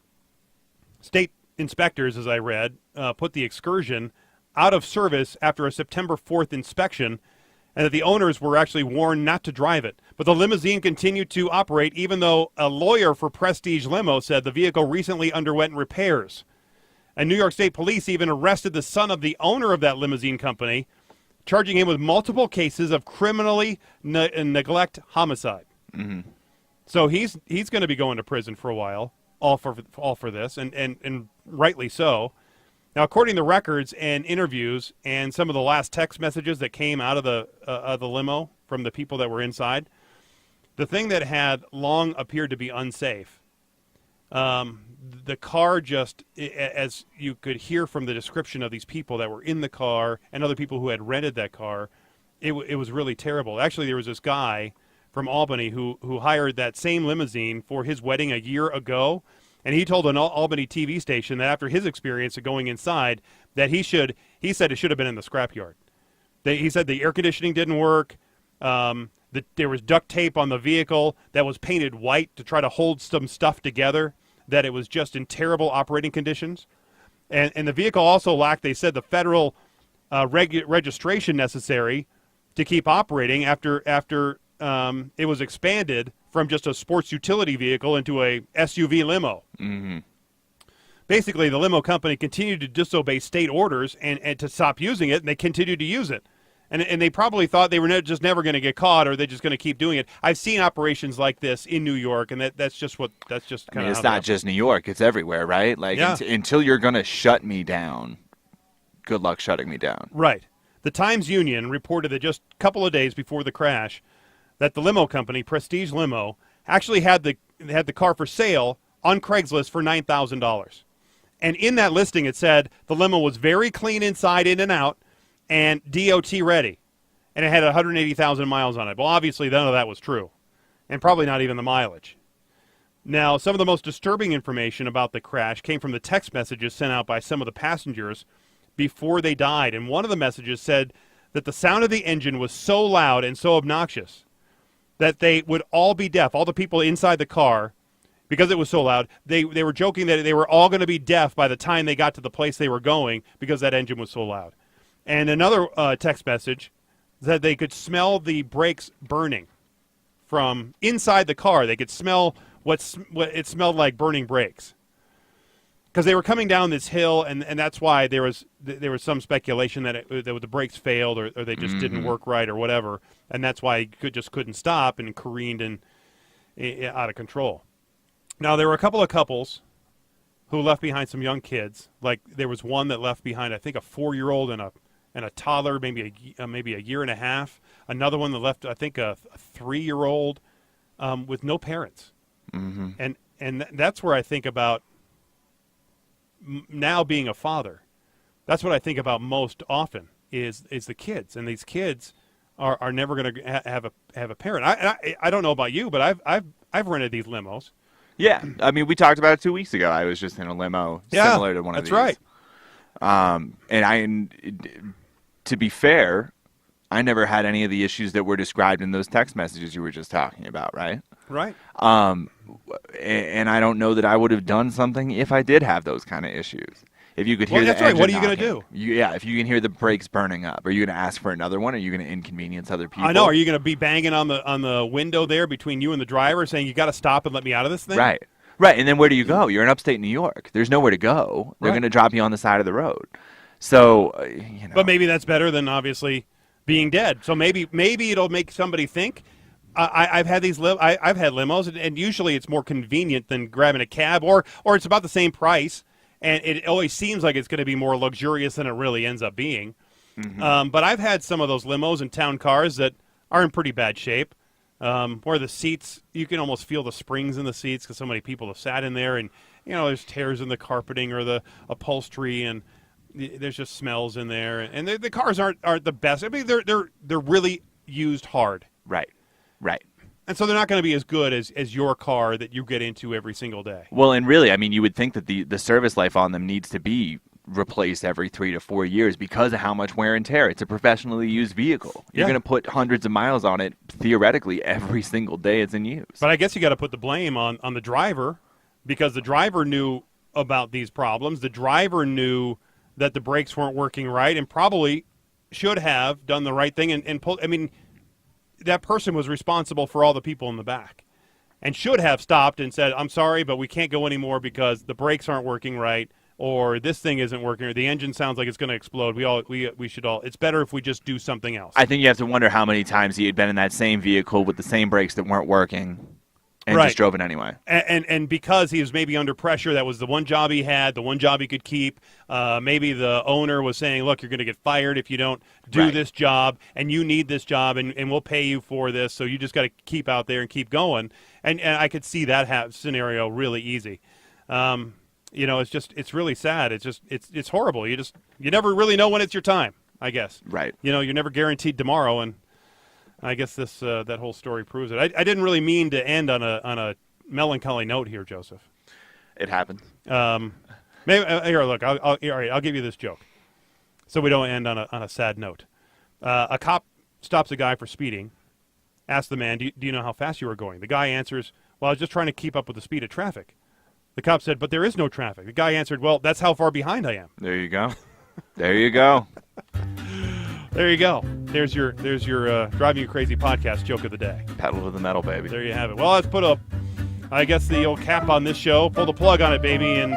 State inspectors, as I read, put the excursion out of service after a September 4th inspection, and that the owners were actually warned not to drive it. But the limousine continued to operate, even though a lawyer for Prestige Limo said the vehicle recently underwent repairs. And New York State Police even arrested the son of the owner of that limousine company, charging him with multiple cases of criminally neglect homicide. Mm-hmm. So he's going to be going to prison for a while, all for this, and rightly so. Now, according to records and interviews and some of the last text messages that came out of the limo from the people that were inside, the thing that had long appeared to be unsafe, the car just, as you could hear from the description of these people that were in the car and other people who had rented that car, it was really terrible. Actually, there was this guy from Albany who hired that same limousine for his wedding a year ago, and he told an Albany TV station that after his experience of going inside, that he said it should have been in the scrapyard. He said the air conditioning didn't work, there was duct tape on the vehicle that was painted white to try to hold some stuff together, that it was just in terrible operating conditions. And the vehicle also lacked, they said, the federal registration necessary to keep operating after it was expanded from just a sports utility vehicle into a SUV limo. Mm-hmm. Basically, the limo company continued to disobey state orders and to stop using it, and they continued to use it. And they probably thought they were just never going to get caught, or they're just going to keep doing it. I've seen operations like this in New York, and that's just kind of. It's not just New York; it's everywhere, right? Like until you're going to shut me down, good luck shutting me down. Right. The Times-Union reported that just a couple of days before the crash, that the limo company, Prestige Limo, actually had the car for sale on Craigslist for $9,000. And in that listing, it said the limo was very clean inside, in and out, and DOT ready. And it had 180,000 miles on it. Well, obviously, none of that was true, and probably not even the mileage. Now, some of the most disturbing information about the crash came from the text messages sent out by some of the passengers before they died. And one of the messages said that the sound of the engine was so loud and so obnoxious that they would all be deaf. All the people inside the car, because it was so loud, they were joking that they were all going to be deaf by the time they got to the place they were going because that engine was so loud. And another text message said they could smell the brakes burning from inside the car. They could smell what it smelled like, burning brakes. Because they were coming down this hill, and that's why there was some speculation that the brakes failed or they just didn't work right or whatever, and that's why he just couldn't stop and careened and out of control. Now, there were a couple of couples who left behind some young kids. Like, there was one that left behind, I think, a 4-year-old and a toddler, maybe a year and a half. Another one that left, I think, a 3-year-old with no parents. Mm-hmm. And that's where I think about now being a father. That's what I think about most often is the kids, and these kids are never going to have a parent. I don't know about you, but I've rented these limos. Yeah, I mean, we talked about it 2 weeks ago. I was just in a limo similar to one of these. That's right. And to be fair, I never had any of the issues that were described in those text messages you were just talking about, right? Right. And I don't know that I would have done something if I did have those kind of issues. If you could hear that's the right. engine What are you going to knocking, if you can hear the brakes burning up, are you going to ask for another one? Are you going to inconvenience other people? I know. Are you going to be banging on the window there between you and the driver, saying you got to stop and let me out of this thing? Right. And then where do you go? You're in upstate New York. There's nowhere to go. They're going to drop you on the side of the road. So, But maybe that's better than obviously being dead. So maybe it'll make somebody think. I've had I've had limos, and usually it's more convenient than grabbing a cab, or it's about the same price, and it always seems like it's going to be more luxurious than it really ends up being. Mm-hmm. But I've had some of those limos and town cars that are in pretty bad shape, where the seats, you can almost feel the springs in the seats because so many people have sat in there, and there's tears in the carpeting or the upholstery, and there's just smells in there, and the cars aren't the best. I mean, they're really used hard. Right. And so they're not going to be as good as your car that you get into every single day. Well, and really, I mean, you would think that the service life on them needs to be replaced every 3 to 4 years because of how much wear and tear. It's a professionally used vehicle. You're going to put hundreds of miles on it, theoretically, every single day it's in use. But I guess you got to put the blame on the driver, because the driver knew about these problems. The driver knew that the brakes weren't working right and probably should have done the right thing and pulled. I mean, that person was responsible for all the people in the back and should have stopped and said, I'm sorry, but we can't go anymore because the brakes aren't working right, or this thing isn't working, or the engine sounds like it's going to explode. We should all. It's better if we just do something else. I think you have to wonder how many times he had been in that same vehicle with the same brakes that weren't working and just drove it anyway. And because he was maybe under pressure, that was the one job he had, the one job he could keep. Maybe the owner was saying, look, you're going to get fired if you don't do this job, and you need this job, and we'll pay you for this, so you just got to keep out there and keep going. And I could see that scenario really easy. It's really sad. It's horrible. You never really know when it's your time, I guess. Right. You're never guaranteed tomorrow, and I guess that whole story proves it. I didn't really mean to end on a melancholy note here, Joseph. It happened. Maybe here. Look, all right. I'll give you this joke, so we don't end on a sad note. A cop stops a guy for speeding. Asks the man, "Do you know how fast you were going?" The guy answers, "Well, I was just trying to keep up with the speed of traffic." The cop said, "But there is no traffic." The guy answered, "Well, that's how far behind I am." There you go. There you go. There you go. There's your Driving You Crazy podcast joke of the day. Pedal to the metal, baby. There you have it. Well, let's put the old cap on this show. Pull the plug on it, baby. And,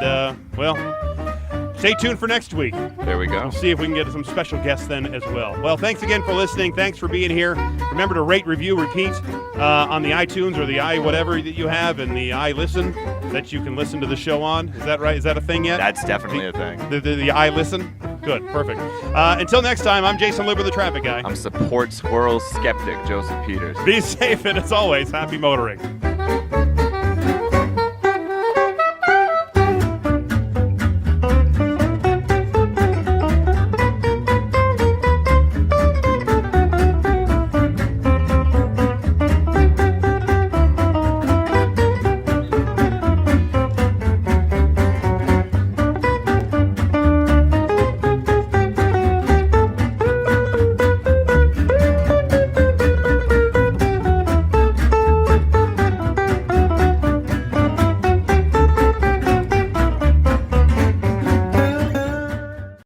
stay tuned for next week. There we go. We'll see if we can get some special guests then as well. Well, thanks again for listening. Thanks for being here. Remember to rate, review, repeat on the iTunes or the whatever that you have, and the iListen that you can listen to the show on. Is that right? Is that a thing yet? That's definitely a thing. The iListen? Good. Perfect. Until next time, I'm Jayson Libber, the traffic guy. I'm support squirrel skeptic Joseph Peters. Be safe, and as always, happy motoring.